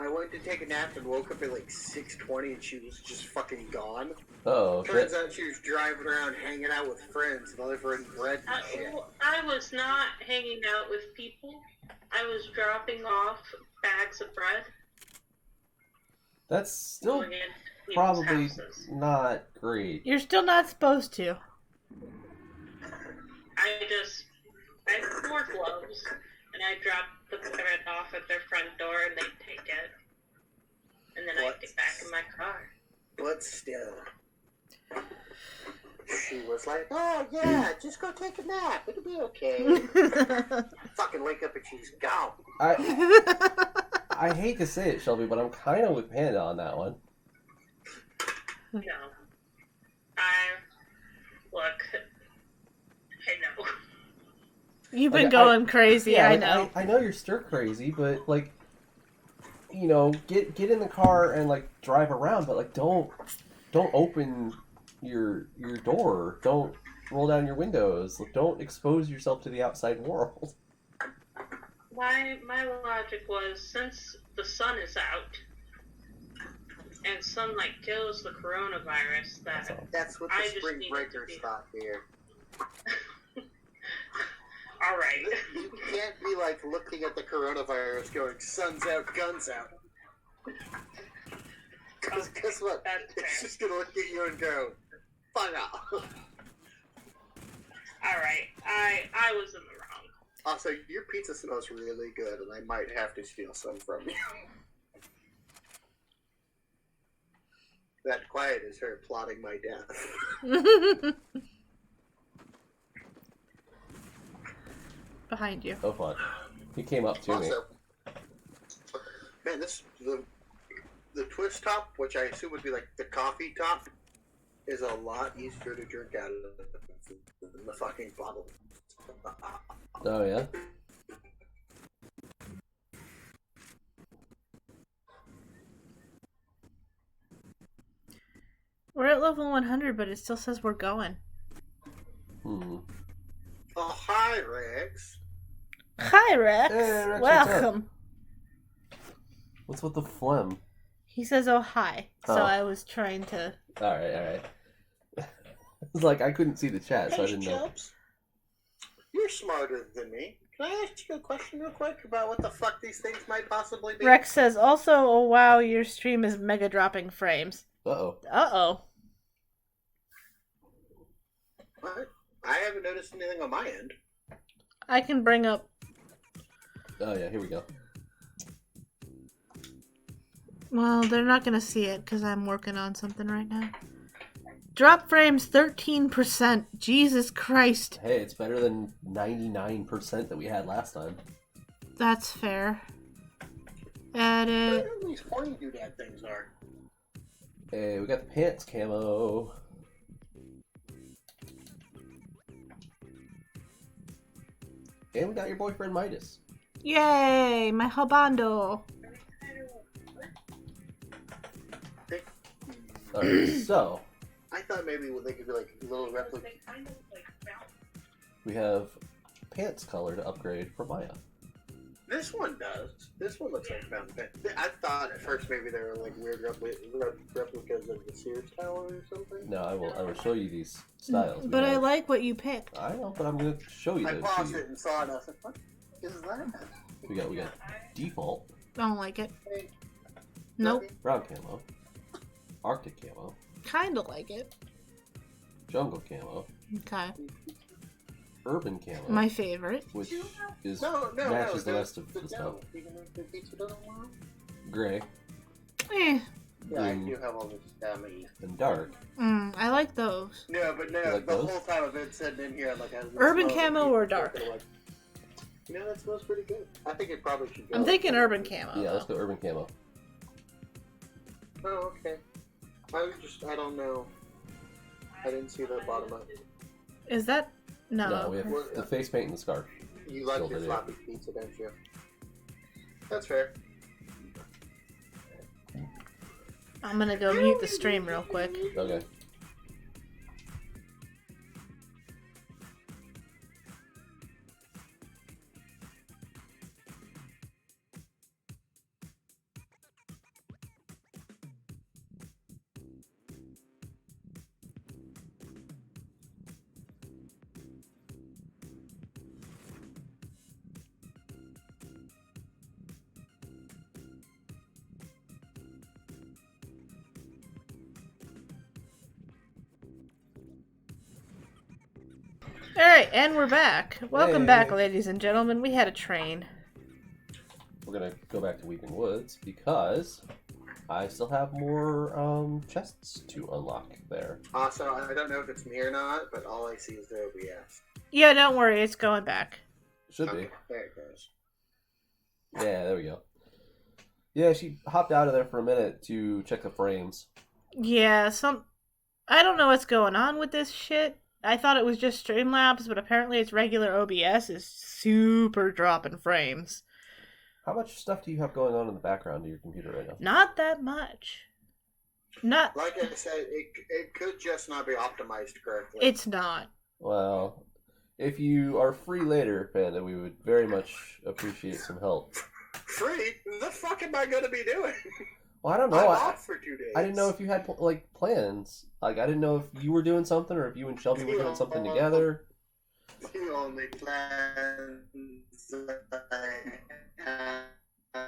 I went to take a nap and woke up at like 6:20, and she was just fucking gone. Oh, Turns out she was driving around hanging out with friends, delivering bread and shit. I was not hanging out with people. I was dropping off bags of bread. That's still going in people's probably houses. not great. You're still not supposed to. I wore gloves, and I dropped the bread off at their front door, and they'd take it. And then I'd get back in my car. But still. She was like, "Oh, yeah, just go take a nap. It'll be okay." Fucking wake up and she's gone. I hate to say it, Shelby, but I'm kind of with Panda on that one. No. Look, I know. You've been Like, going crazy, Yeah, I like, know. I know you're stir crazy, but get in the car and drive around, but don't open your door. Don't roll down your windows. Don't expose yourself to the outside world. My logic was, since the sun is out and sunlight kills the coronavirus, That's what I the just spring needed breakers to be- thought here. all right. You can't be looking at the coronavirus going, "Sun's out, guns out." Because guess what? That's It's fair. just gonna look at you and go, "Fuck off." All right, I was in the wrong. Also, your pizza smells really good, and I might have to steal some from you. That quiet is her plotting my death. Behind you. Oh fuck! He came up to me. Also, man, the twist top, which I assume would be the coffee top, is a lot easier to drink out of than the fucking bottle. Oh yeah. We're at level 100, but it still says we're going. Hmm. Oh, hi, Rex. Hi, Rex. Hey, Rex, what's up? Welcome. What's with the phlegm? He says, "Oh, hi." So Oh. I was trying to... All right. It's like I couldn't see the chat, so I Hey, didn't know. Chubbs. You're smarter than me. Can I ask you a question real quick about what the fuck these things might possibly be? Rex says, also, "Oh, wow, your stream is mega dropping frames." Uh-oh. Uh-oh. What? I haven't noticed anything on my end. I can bring up... Oh yeah, here we go. Well, they're not going to see it because I'm working on something right now. Drop frames 13%. Jesus Christ. Hey, it's better than 99% that we had last time. That's fair. Edit. What these horny doodad things are? Hey, we got the pants camo. And we got your boyfriend Midas. Yay, my hobando. Alright, so I thought maybe they could be little replica. They kind of bounce. we have pants color to upgrade for Maya. This one does. This one looks like fountain pen. I thought at first maybe they were like weird replicas of the Sears Tower or something. No, I will show you these styles. But I like what you picked. I know, but I'm gonna show you I those. paused to it and saw it. And I was like, "What is that?" We got default I don't like it. Hey, Nope. brown camo, Arctic camo, Kinda like it. jungle camo, Okay. urban camo, My favorite. which is No, matches the no, rest of the stuff. No, you can make the pizza dough tomorrow? Gray Eh. Yeah, I Blue. do have all this dummy. and dark. I like those. No, but no, You like the those? whole time I've been sitting in here, like, I Urban smell camo the or pizza, dark? like, you know, that smells pretty good. I think it probably should go. I'm thinking urban camo. Yeah, let's though. go urban camo. Oh, okay. I don't know. I didn't see the bottom of it. Is that No, we no? have the face paint and the scarf. You like Still your did it. sloppy pizza, don't you? That's fair. I'm gonna go mute the stream real quick. Okay. Alright, and we're back. Welcome Hey. back, ladies and gentlemen. We had a train. We're gonna go back to Weeping Woods because I still have more chests to unlock there. Also, I don't know if it's me or not, but all I see is the OBS. Yeah, don't worry, it's going back. Should be. Okay, there it goes. Yeah, there we go. Yeah, she hopped out of there for a minute to check the frames. Yeah, I don't know what's going on with this shit. I thought it was just Streamlabs, but apparently it's regular OBS is super dropping frames. How much stuff do you have going on in the background of your computer right now? Not that much. Not. Like I said, it could just not be optimized correctly. It's not. Well, if you are free later, Panda, we would very much appreciate some help. Free? The fuck am I gonna be doing? Well, I don't I'm know. off for 2 days. I didn't know if you had plans. Like, I didn't know if you were doing something or if you and Shelby were doing something together. The only plans I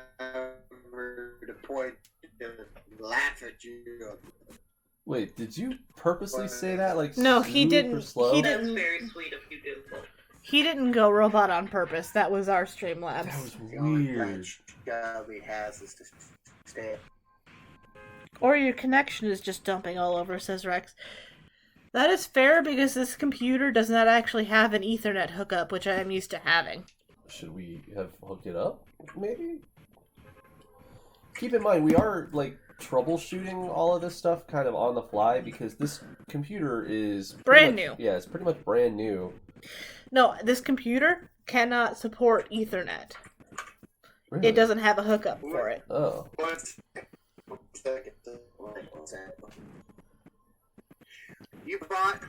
ever to point to laugh at you. Wait, did you purposely say that? Like, No, he super didn't. Slow? He That's didn't. very sweet of you, Duke. He didn't go robot on purpose. That was our Streamlabs. That was The only weird. plan Shelby has is to stay. Or your connection is just dumping all over, says Rex. That is fair because this computer does not actually have an Ethernet hookup, which I am used to having. Should we have hooked it up? Maybe? Keep in mind, we are, like, troubleshooting all of this stuff kind of on the fly because this computer is... Brand much- new. Yeah, it's pretty much brand new. No, this computer cannot support Ethernet. Really? It doesn't have a hookup for it. Oh. One second. One second. You bought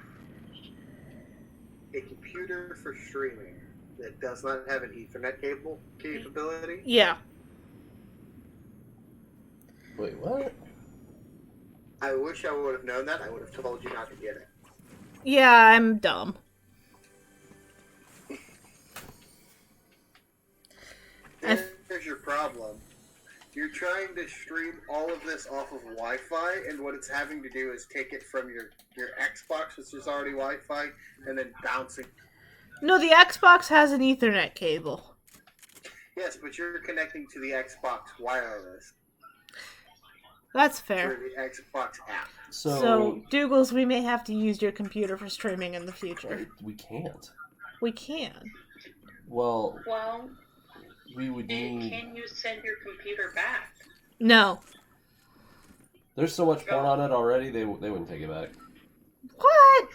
a computer for streaming that does not have an Ethernet cable capability. Yeah. Wait, what? I wish I would have known that. I would have told you not to get it. Yeah, I'm dumb. There's your problem. You're trying to stream all of this off of Wi-Fi, and what it's having to do is take it from your Xbox, which is already Wi-Fi, and then bounce it. No, the Xbox has an Ethernet cable. Yes, but you're connecting to the Xbox wireless That's through fair. the Xbox app. So, Dougals, we may have to use your computer for streaming in the future. We can't. We can. Well, Well, we would need... can you send your computer back? No. There's so much porn on it already, they wouldn't take it back. What?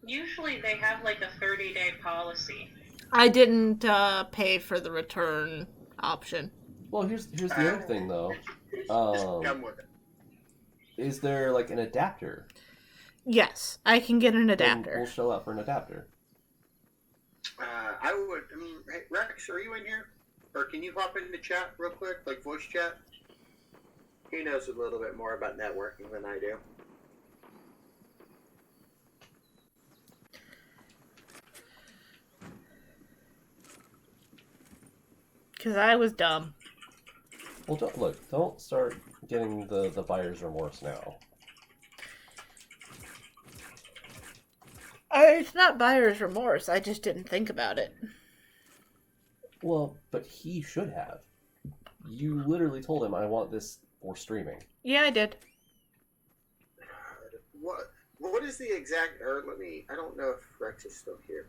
Usually they have like a 30-day policy. I didn't pay for the return option. Well, here's the other thing, though. Just Um, come with it. is there, like, an adapter? Yes, I can get an Then adapter. we'll shell out for an adapter. Hey, Rex, are you in here? Or can you hop into chat real quick, like voice chat? He knows a little bit more about networking than I do. Because I was dumb. Well, don't start getting the buyer's remorse now. It's not buyer's remorse. I just didn't think about it. Well, but he should have. You literally told him, I want this for streaming. Yeah, I did. What is the exact? Or I don't know if Rex is still here.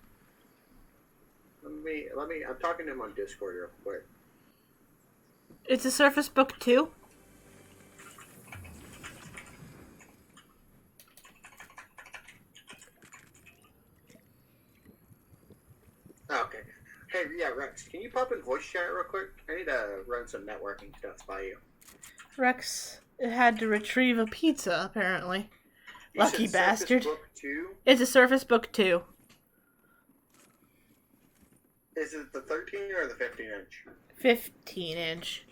Let me. I'm talking to him on Discord real quick. It's a Surface Book 2? Okay. Hey, yeah, Rex, can you pop in voice chat real quick? I need to run some networking stuff by you. Rex had to retrieve a pizza, apparently. You Lucky said Surface bastard. Book 2? It's a Surface Book 2. Is it the 13 or the 15 inch? 15-inch.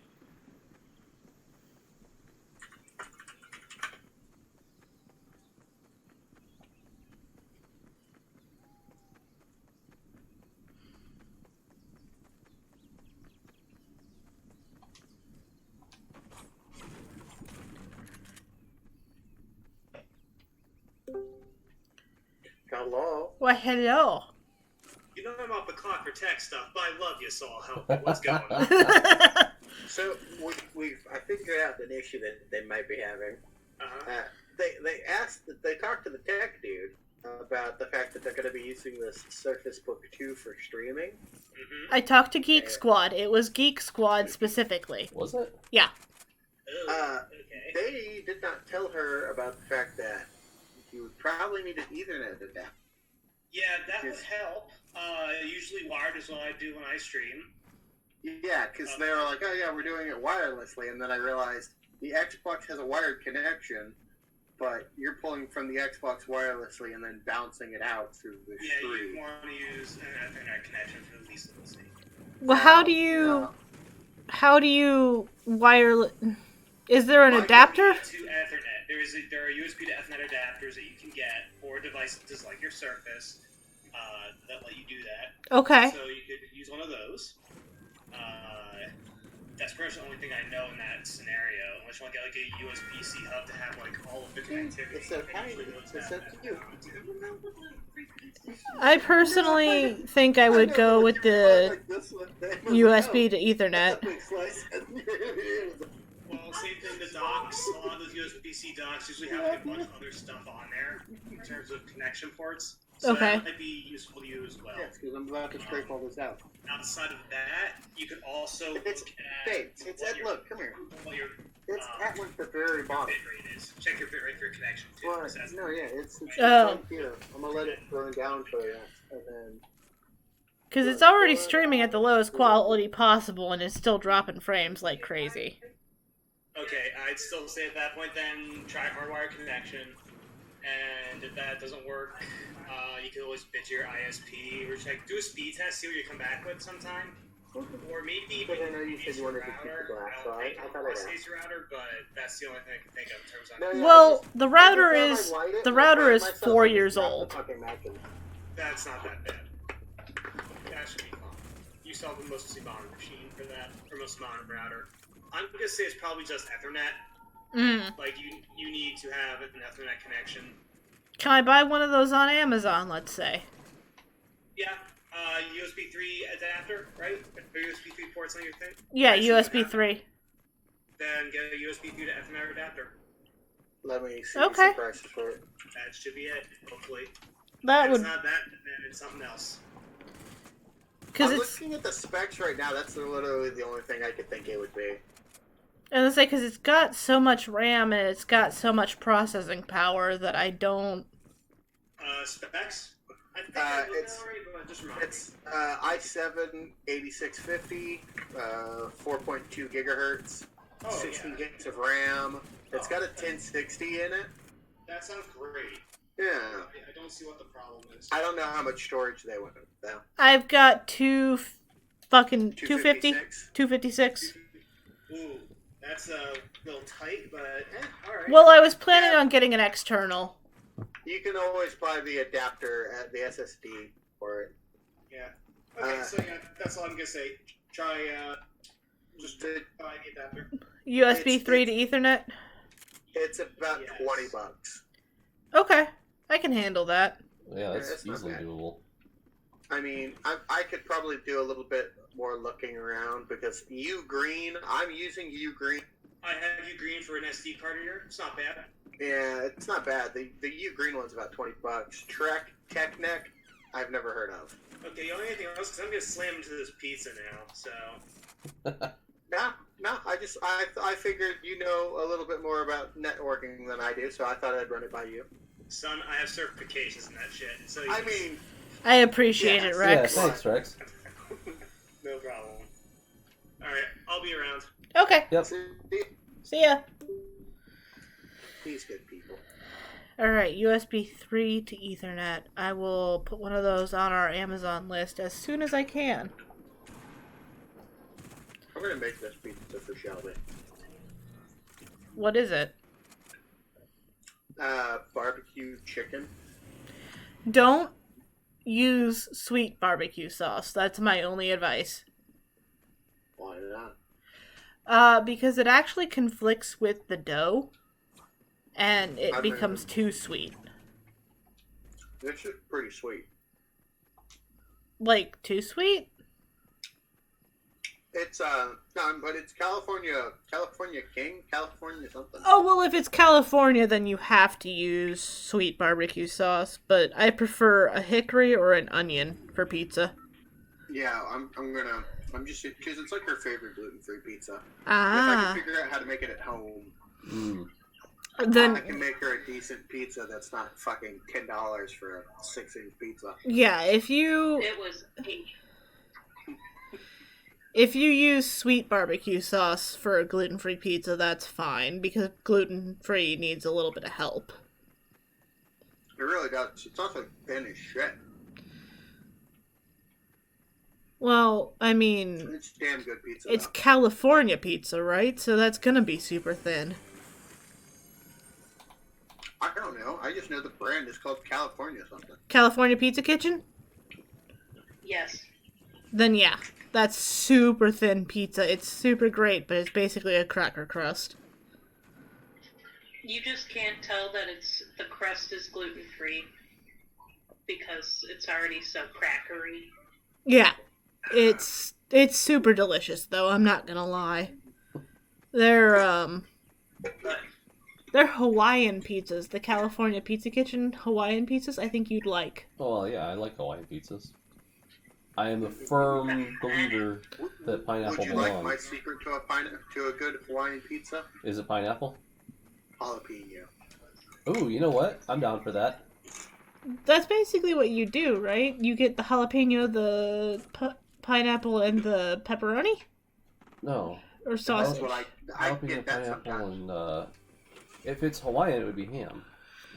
Hello? Why, hello. You know I'm off the clock for tech stuff, but I love you, so I'll help you. What's going on? So I figured out an issue that they might be having. Uh-huh. They talked to the tech dude about the fact that they're going to be using this Surface Book 2 for streaming. Mm-hmm. I talked to Geek Squad. It was Geek Squad specifically. Was it? Yeah. Oh, okay. They did not tell her about the fact that you would probably need an Ethernet adapter. Yeah, that would help. Usually wired is what I do when I stream. Yeah, because they were like, oh yeah, we're doing it wirelessly, and then I realized the Xbox has a wired connection, but you're pulling from the Xbox wirelessly and then bouncing it out through the stream. You want to use an Ethernet connection for the least of the same. Well, how do you wire? Is there an adapter? To Ethernet, there are USB to Ethernet adapters that you can get for devices like your Surface that let you do that. Okay. So you could use one of those. That's pretty much the only thing I know in that scenario. Unless you want to get like a USB-C hub to have like all of the connectivity. It's so tiny. It's so cute. I personally think I would go with the USB to Ethernet. Well, same thing. The docks, a lot of those USB-C docks usually have like a bunch of other stuff on there in terms of connection ports. So Okay. that might be useful to you as well. Yes, because I'm about to scrape all this out. Outside of that, you could also look at Look, come here. what your It's at one the very bottom. bit rate is. Check your bit rate for your connection too. Well, So that's- no, yeah, it's Oh. right here. I'm gonna let it burn down for that, and then. Because it's already streaming at the lowest quality possible and it's still dropping frames like crazy. Okay, I'd still say at that point then try hardwired connection, and if that doesn't work, you can always bitch your ISP or do a speed test, see what you come back with sometime, or maybe But I know you said you wanted to keep the router. glass, I so don't I think thought I'll I'd ask. Stacy router, but that's the only thing I can think of in terms of. No, yeah, Well, I the router every time is I light it, the I router find is myself 4 like years snapping old. fucking matches. That's not that bad. That should be fine. You still have the mostly modern machine for that, or most modern router. I'm gonna say it's probably just Ethernet. Like you need to have an Ethernet connection. Can I buy one of those on Amazon, let's say? Yeah, USB 3 adapter, right? Or USB 3 ports on your thing. Yeah, Actually, USB you have- 3. Then get a USB 3 to Ethernet adapter. Let me see Okay. the prices for it. That should be it. Hopefully, That if would, it's not that, then it's something else. because I'm it's, looking at the specs right now. That's literally the only thing I could think it would be. and it's like, because it's got so much RAM and it's got so much processing power that I don't. Specs. I think I looked it's- already, but just remind me. It's i7 8650, 4.2 gigahertz, Oh, 16 yeah. gigs of RAM. It's Oh, got a okay. 1060 in it. That sounds great. Yeah. I don't see what the problem is. I don't know how much storage they went with, though. I've got 250, 256? 256. Ooh, that's a little tight, but alright. Well, I was planning on getting an external. You can always buy the adapter at the SSD for it. Yeah. Okay, so yeah, that's all I'm gonna say. Try, just buy the adapter. USB 3 to Ethernet. It's about Yes. $20. Okay, I can handle that. Yeah, that's it's not easily bad. doable. I mean, I could probably do a little bit more looking around because U Green, I'm using U Green. I have you green for an SD card here. It's not bad. Yeah, it's not bad. The U Green one's about $20. Trek Technic, I've never heard of. Okay, the only thing else is I'm gonna slam into this pizza now. So No, I figured you know a little bit more about networking than I do, so I thought I'd run it by you. son, I have certifications in that shit. So I mean, I appreciate it, Yes. Rex. Yeah, thanks, Rex. no problem. All right, I'll be around. Okay, Yep. see ya. These good people. Alright, USB 3 to Ethernet. I will put one of those on our Amazon list as soon as I can. I'm gonna make this pizza for Shelby. What is it? Barbecue chicken. Don't use sweet barbecue sauce. That's my only advice. Why not? Because it actually conflicts with the dough, and it I mean- becomes too sweet. This is pretty sweet. Like, too sweet? It's no, but it's California King, California something. Oh, well, if it's California, then you have to use sweet barbecue sauce, but I prefer a hickory or an onion for pizza. Yeah, I'm just because it's like her favorite gluten-free pizza. If I Ah, can figure out how to make it at home, Mm. I then, can make her a decent pizza that's not fucking $10 for a 6-inch pizza. yeah, if you It was 8. use sweet barbecue sauce for a gluten-free pizza, that's fine, because gluten-free needs a little bit of help. It really does. It's also thin as shit. Well, I mean, It's damn good pizza. it's though. California pizza, right? So that's gonna be super thin. I don't know. I just know the brand is called California something. California Pizza Kitchen? Yes. Then yeah, that's super thin pizza. It's super great, but it's basically a cracker crust. You just can't tell that the crust is gluten free because it's already so crackery. Yeah, it's super delicious though. I'm not gonna lie. They're Hawaiian pizzas. The California Pizza Kitchen Hawaiian pizzas. I think you'd like. Oh, well, yeah, I like Hawaiian pizzas. I am a firm believer that pineapple Would you like my belongs. secret to a good Hawaiian pizza? Is it pineapple? Jalapeno. Ooh, you know what? I'm down for that. That's basically what you do, right? You get the jalapeno, the pineapple, and the pepperoni No. or That's sausage. what I Jalapeno, get that pineapple, sometimes. and, if it's Hawaiian, it would be ham.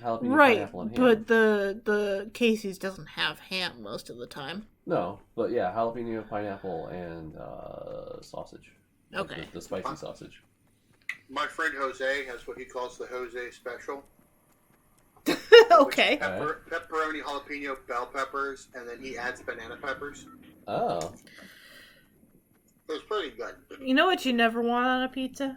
Jalapeno, Right, pineapple, and ham. but the Casey's doesn't have ham most of the time. No, but yeah, jalapeno, pineapple, and sausage. Like Okay. The spicy sausage. My friend Jose has what he calls the Jose special. Okay. Pepperoni, jalapeno, bell peppers, and then he adds banana peppers. Oh. It's pretty good. You know what you never want on a pizza?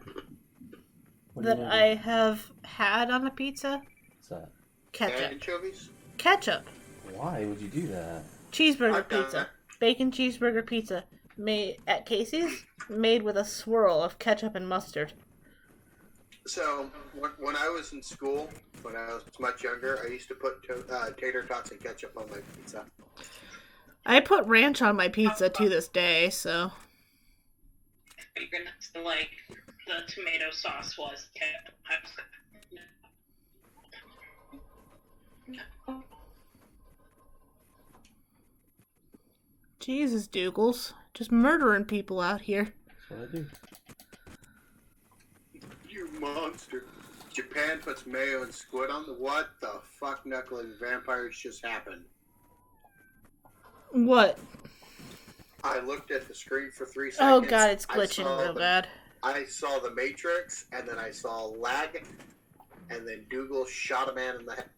What do you That mean? I have had on a pizza? What's that? Ketchup. Anchovies? Ketchup. Why would you do that? Cheeseburger I've done pizza. that. Bacon cheeseburger pizza. Made at Casey's. Made with a swirl of ketchup and mustard. So, when I was in school, when I was much younger, I used to put tater tots and ketchup on my pizza. I put ranch on my pizza to this day, so. You're not like the tomato sauce was kept. Jesus, Dougals. Just murdering people out here. That's what I do. You monster. Japan puts mayo and squid on the what the fuck knuckling vampires just happened. What? I looked at the screen for 3 Oh seconds. god, it's glitching real bad. I saw the Matrix, and then I saw lag, and then Dougal shot a man in the head.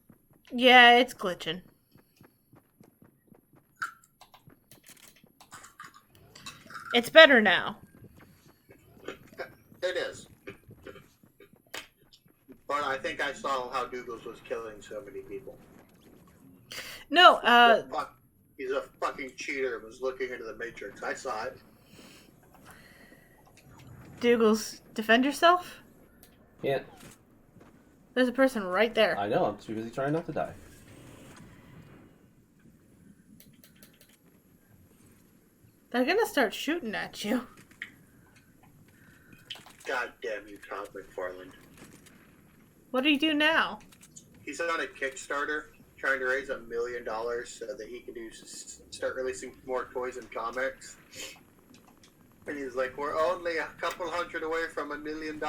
Yeah, it's glitching. It's better now. It is. But I think I saw how Dougal's was killing so many people. No, He's a fucking cheater and was looking into the Matrix. I saw it. Douglas, defend yourself? Can't. There's a person right there. I know, I'm too busy trying not to die. They're gonna start shooting at you. God damn you, Todd McFarland. What do you do now? He's on a Kickstarter trying to raise $1 million so that he can start releasing more toys and comics. And he's like, we're only a couple hundred away from $1 million.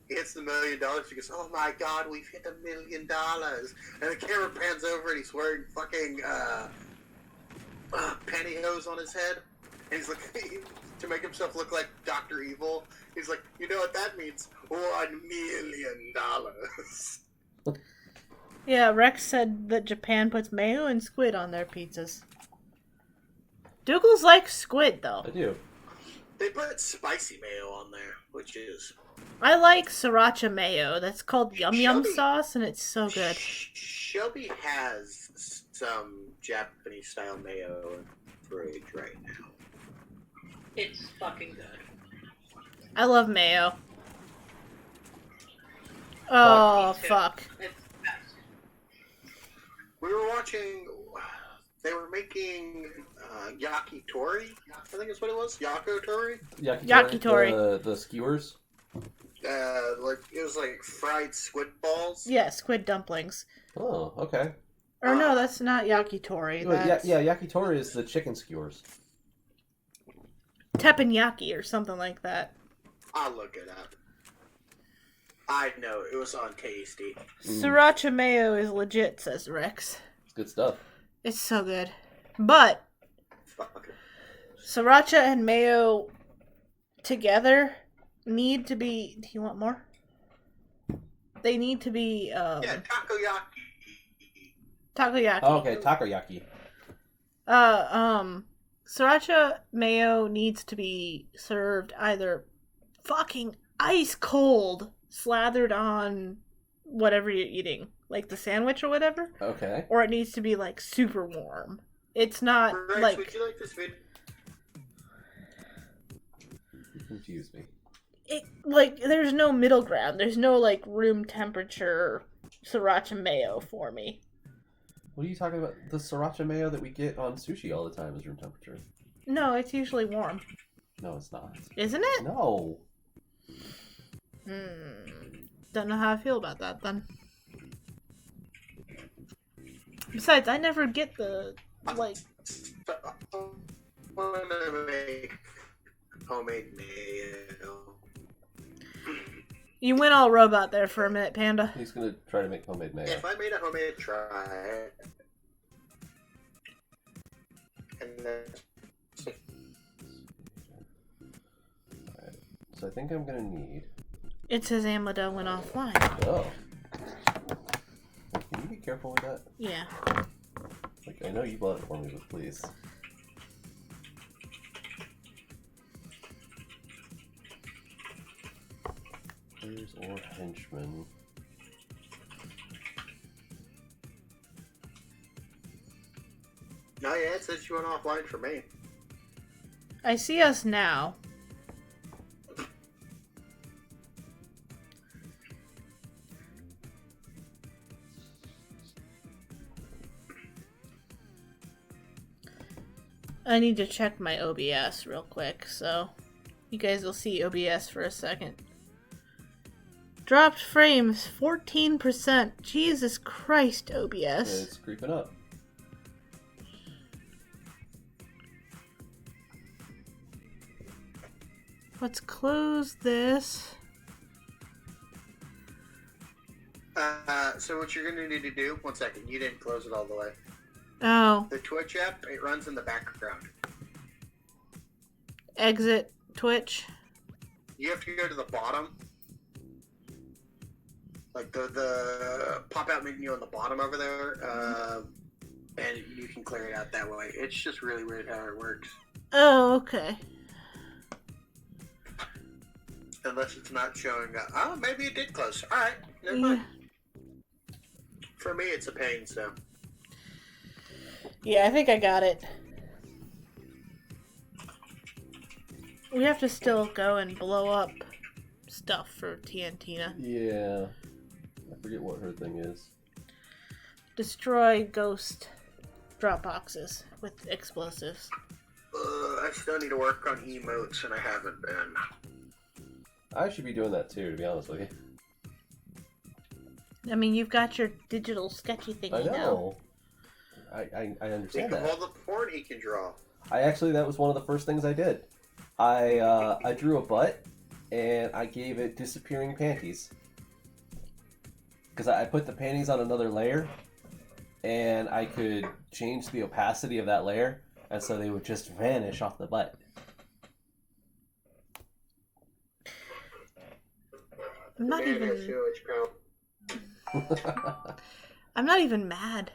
He hits the $1 million. He goes, oh my god, we've hit $1 million. And the camera pans over and he's wearing fucking pantyhose on his head. And he's like, to make himself look like Dr. Evil, he's like, you know what that means? $1 million. Yeah, Rex said that Japan puts mayo and squid on their pizzas. Douglas likes squid, though. I do. They put spicy mayo on there, which is... I like sriracha mayo. That's called yum yum Shelby- sauce, and it's so good. Shelby has some Japanese style mayo in the fridge right now. It's fucking good. I love mayo. Oh, Me too. fuck. It's the best. We were watching... They were making yakitori, I think is what it was. Yakitori? Yakitori. The skewers. Like it was like fried squid balls. Yeah, squid dumplings. Oh, okay. Or no, that's not yakitori. That's Yeah, yakitori is the chicken skewers. teppanyaki or something like that. I'll look it up. I know, it was on Tasty. Sriracha mayo is legit, says Rex. It's good stuff. It's so good. But Fuck it. sriracha and mayo together need to be... Do you want more? They need to be... Yeah, takoyaki. takoyaki. Oh, okay, takoyaki. Sriracha mayo needs to be served either fucking ice cold, slathered on whatever you're eating, like the sandwich or whatever, Okay. or it needs to be like super warm. It's not Rex, like... would you like this video? You confused me. It, like, there's no middle ground. There's no, like, room temperature sriracha mayo for me. What are you talking about? The sriracha mayo that we get on sushi all the time is room temperature. No, it's usually warm. No, it's not. Isn't it? No. Don't know how I feel about that, then. Besides, I never get the, like... I want to make homemade mayo. You went all robot there for a minute, Panda. He's gonna try to make homemade mayo. If I made a homemade try, and then Alright. So I think I'm gonna need... It says Amada went offline. Oh. Can you be careful with that? Yeah. Like, I know you bought it for me, but please. Players or henchmen. no, yeah, it says you went offline for me. I see us now. I need to check my OBS real quick, so you guys will see OBS for a second. Dropped frames 14%. Jesus Christ, OBS. It's creeping up. Let's close this. So what you're gonna need to do? 1 second. You didn't close it all the way. Oh, The Twitch app, it runs in the background. exit Twitch. You have to go to the bottom, like the pop-out menu on the bottom over there, and you can clear it out that way. It's just really weird how it works. Oh, okay. Unless it's not showing up. Oh, maybe it did close. All right, never Yeah. mind. For me, it's a pain. So Yeah, I think I got it. We have to still go and blow up stuff for TNTina. Yeah. I forget what her thing is. Destroy ghost drop boxes with explosives. I still need to work on emotes, and I haven't been. I should be doing that too, to be honest with you. I mean, you've got your digital sketchy thingy I now. know. I Think understand of that. all the porn he can draw. That was one of the first things I did. I drew a butt, and I gave it disappearing panties. Because I put the panties on another layer, and I could change the opacity of that layer, and so they would just vanish off the butt. I'm not Man, even. I feel it's I'm not even mad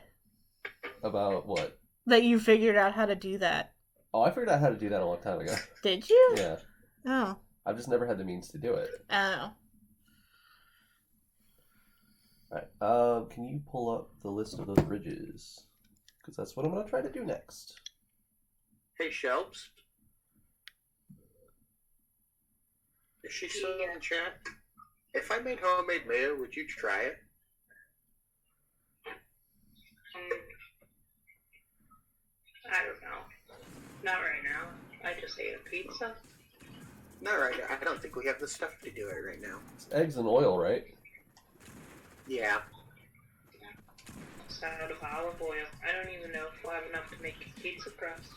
About what? that you figured out how to do that. Oh, I figured out how to do that a long time ago. Did you? Yeah. Oh. I've just never had the means to do it. Oh. Alright, can you pull up the list of those bridges? Because that's what I'm going to try to do next. Hey, Shelps. Is she still in the chat? If I made homemade mayo, would you try it? I don't know. Not right now. I just ate a pizza. Not right now. I don't think we have the stuff to do it right now. It's eggs and oil, right? Yeah. It's out of olive oil. I don't even know if we'll have enough to make pizza crust.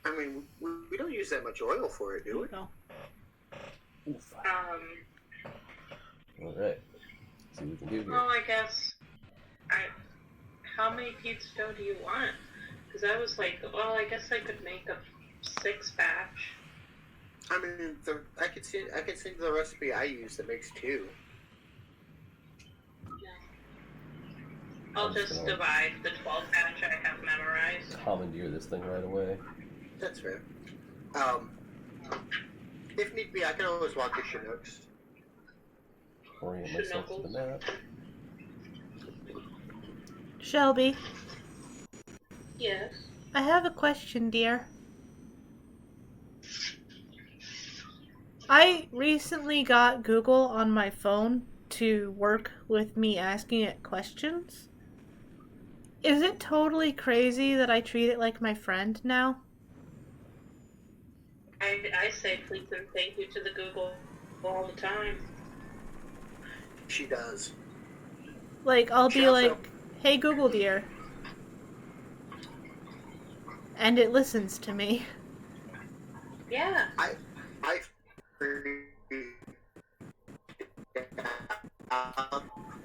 I mean, we don't use that much oil for it, do we? No. Oof. Um, Alright. See what we can do here. well, I guess... How many pizza dough do you want? Because I was like, well, I guess I could make a 6-batch. I mean, I could send the recipe I use that makes 2. I'll I'm just just gonna- divide the 12 batch I have memorized. Commandeer this thing right away. That's fair. If need be, I can always walk to Chinooks. Orient myself to the map. Shelby, Yes. I have a question, dear. I recently got Google on my phone to work with me asking it questions. Is it totally crazy that I treat it like my friend now? I say please and thank you to the Google all the time. She does. Like, I'll She be also- like, hey Google dear. And it listens to me. Yeah. I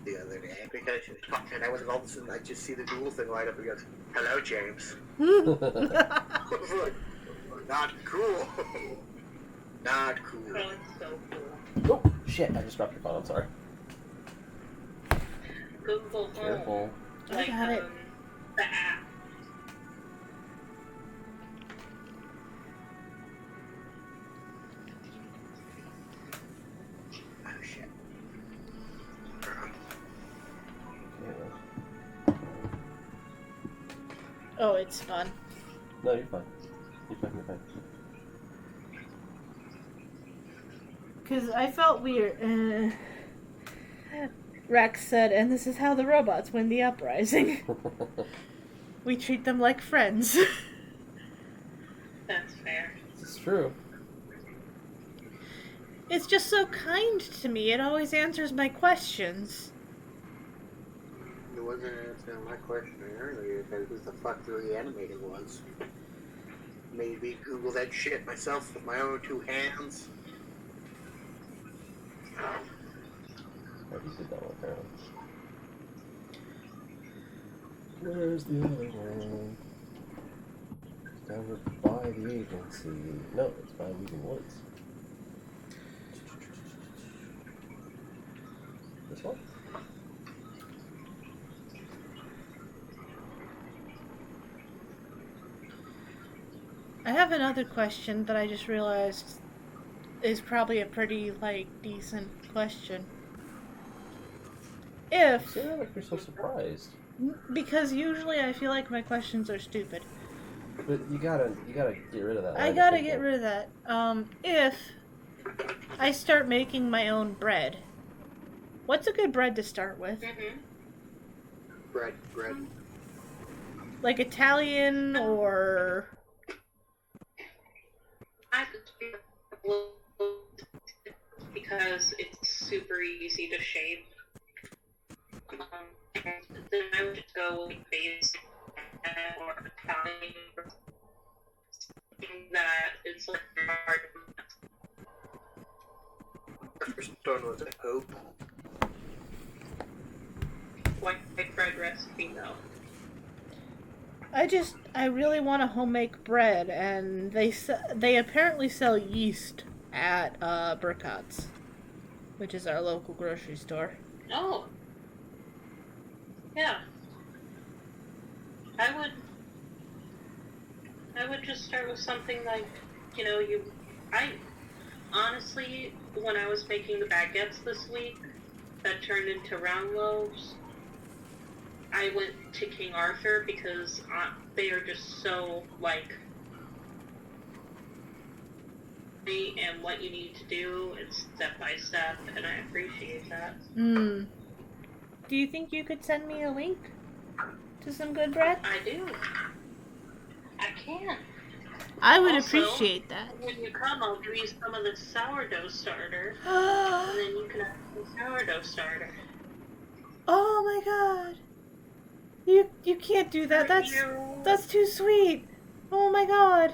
the other day because she was talking, and I was all of a sudden I just see the Google thing light up and goes, "Hello, James." I was like, not cool. Not cool. Oh, it's so cool. Oh, shit, I just dropped your phone, I'm sorry. Google Home. Careful. Like, I got it. the app. Oh shit. Yeah. Oh, it's fun. No, you're fine. You're fine, you're fine. Because I felt weird. Rex said, and this is how the robots win the uprising. We treat them like friends. That's fair. This is true. It's just so kind to me. It always answers my questions. It wasn't answering my question earlier because who the fuck the reanimator was. Maybe Google that shit myself with my own 2 hands. Right, already did that one, apparently. Where's the other one? Discovered by the agency. No, it's by Leaving Woods. This one? I have another question that I just realized is probably a pretty, like, decent question. You If, say like you're so surprised. because usually I feel like my questions are stupid. But you gotta get rid of that. I gotta get rid of that. If I start making my own bread, what's a good bread to start with? Mm-hmm. Bread. Like Italian or... I because it's super easy to shape. Then I would just go with base or Italian or something that it's like hard. The first one was a hope. White bread recipe though. I really want to home make bread, and they apparently sell yeast at Burcott's, which is our local grocery store. Oh. Yeah. I would just start with something like, I honestly, when I was making the baguettes this week that turned into round loaves, I went to King Arthur because they are just so, like, and what you need to do, it's step by step, and I appreciate that. Do you think you could send me a link to some good bread? I do. I can. I would Also, appreciate that. When you come, I'll give you some of the sourdough starter, and then you can have some sourdough starter. Oh my god. You can't do that. That's too sweet. Oh my god.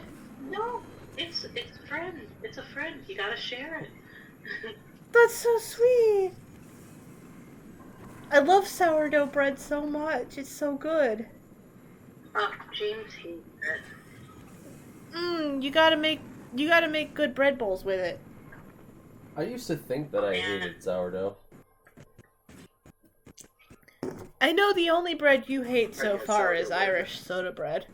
No, it's friend. It's a friend. You gotta share it. That's so sweet. I love sourdough bread so much. It's so good. James hates it. You gotta make good bread bowls with it. I used to think that I hated sourdough. I know the only bread you hate so guess far is sourdough bread. Irish soda bread.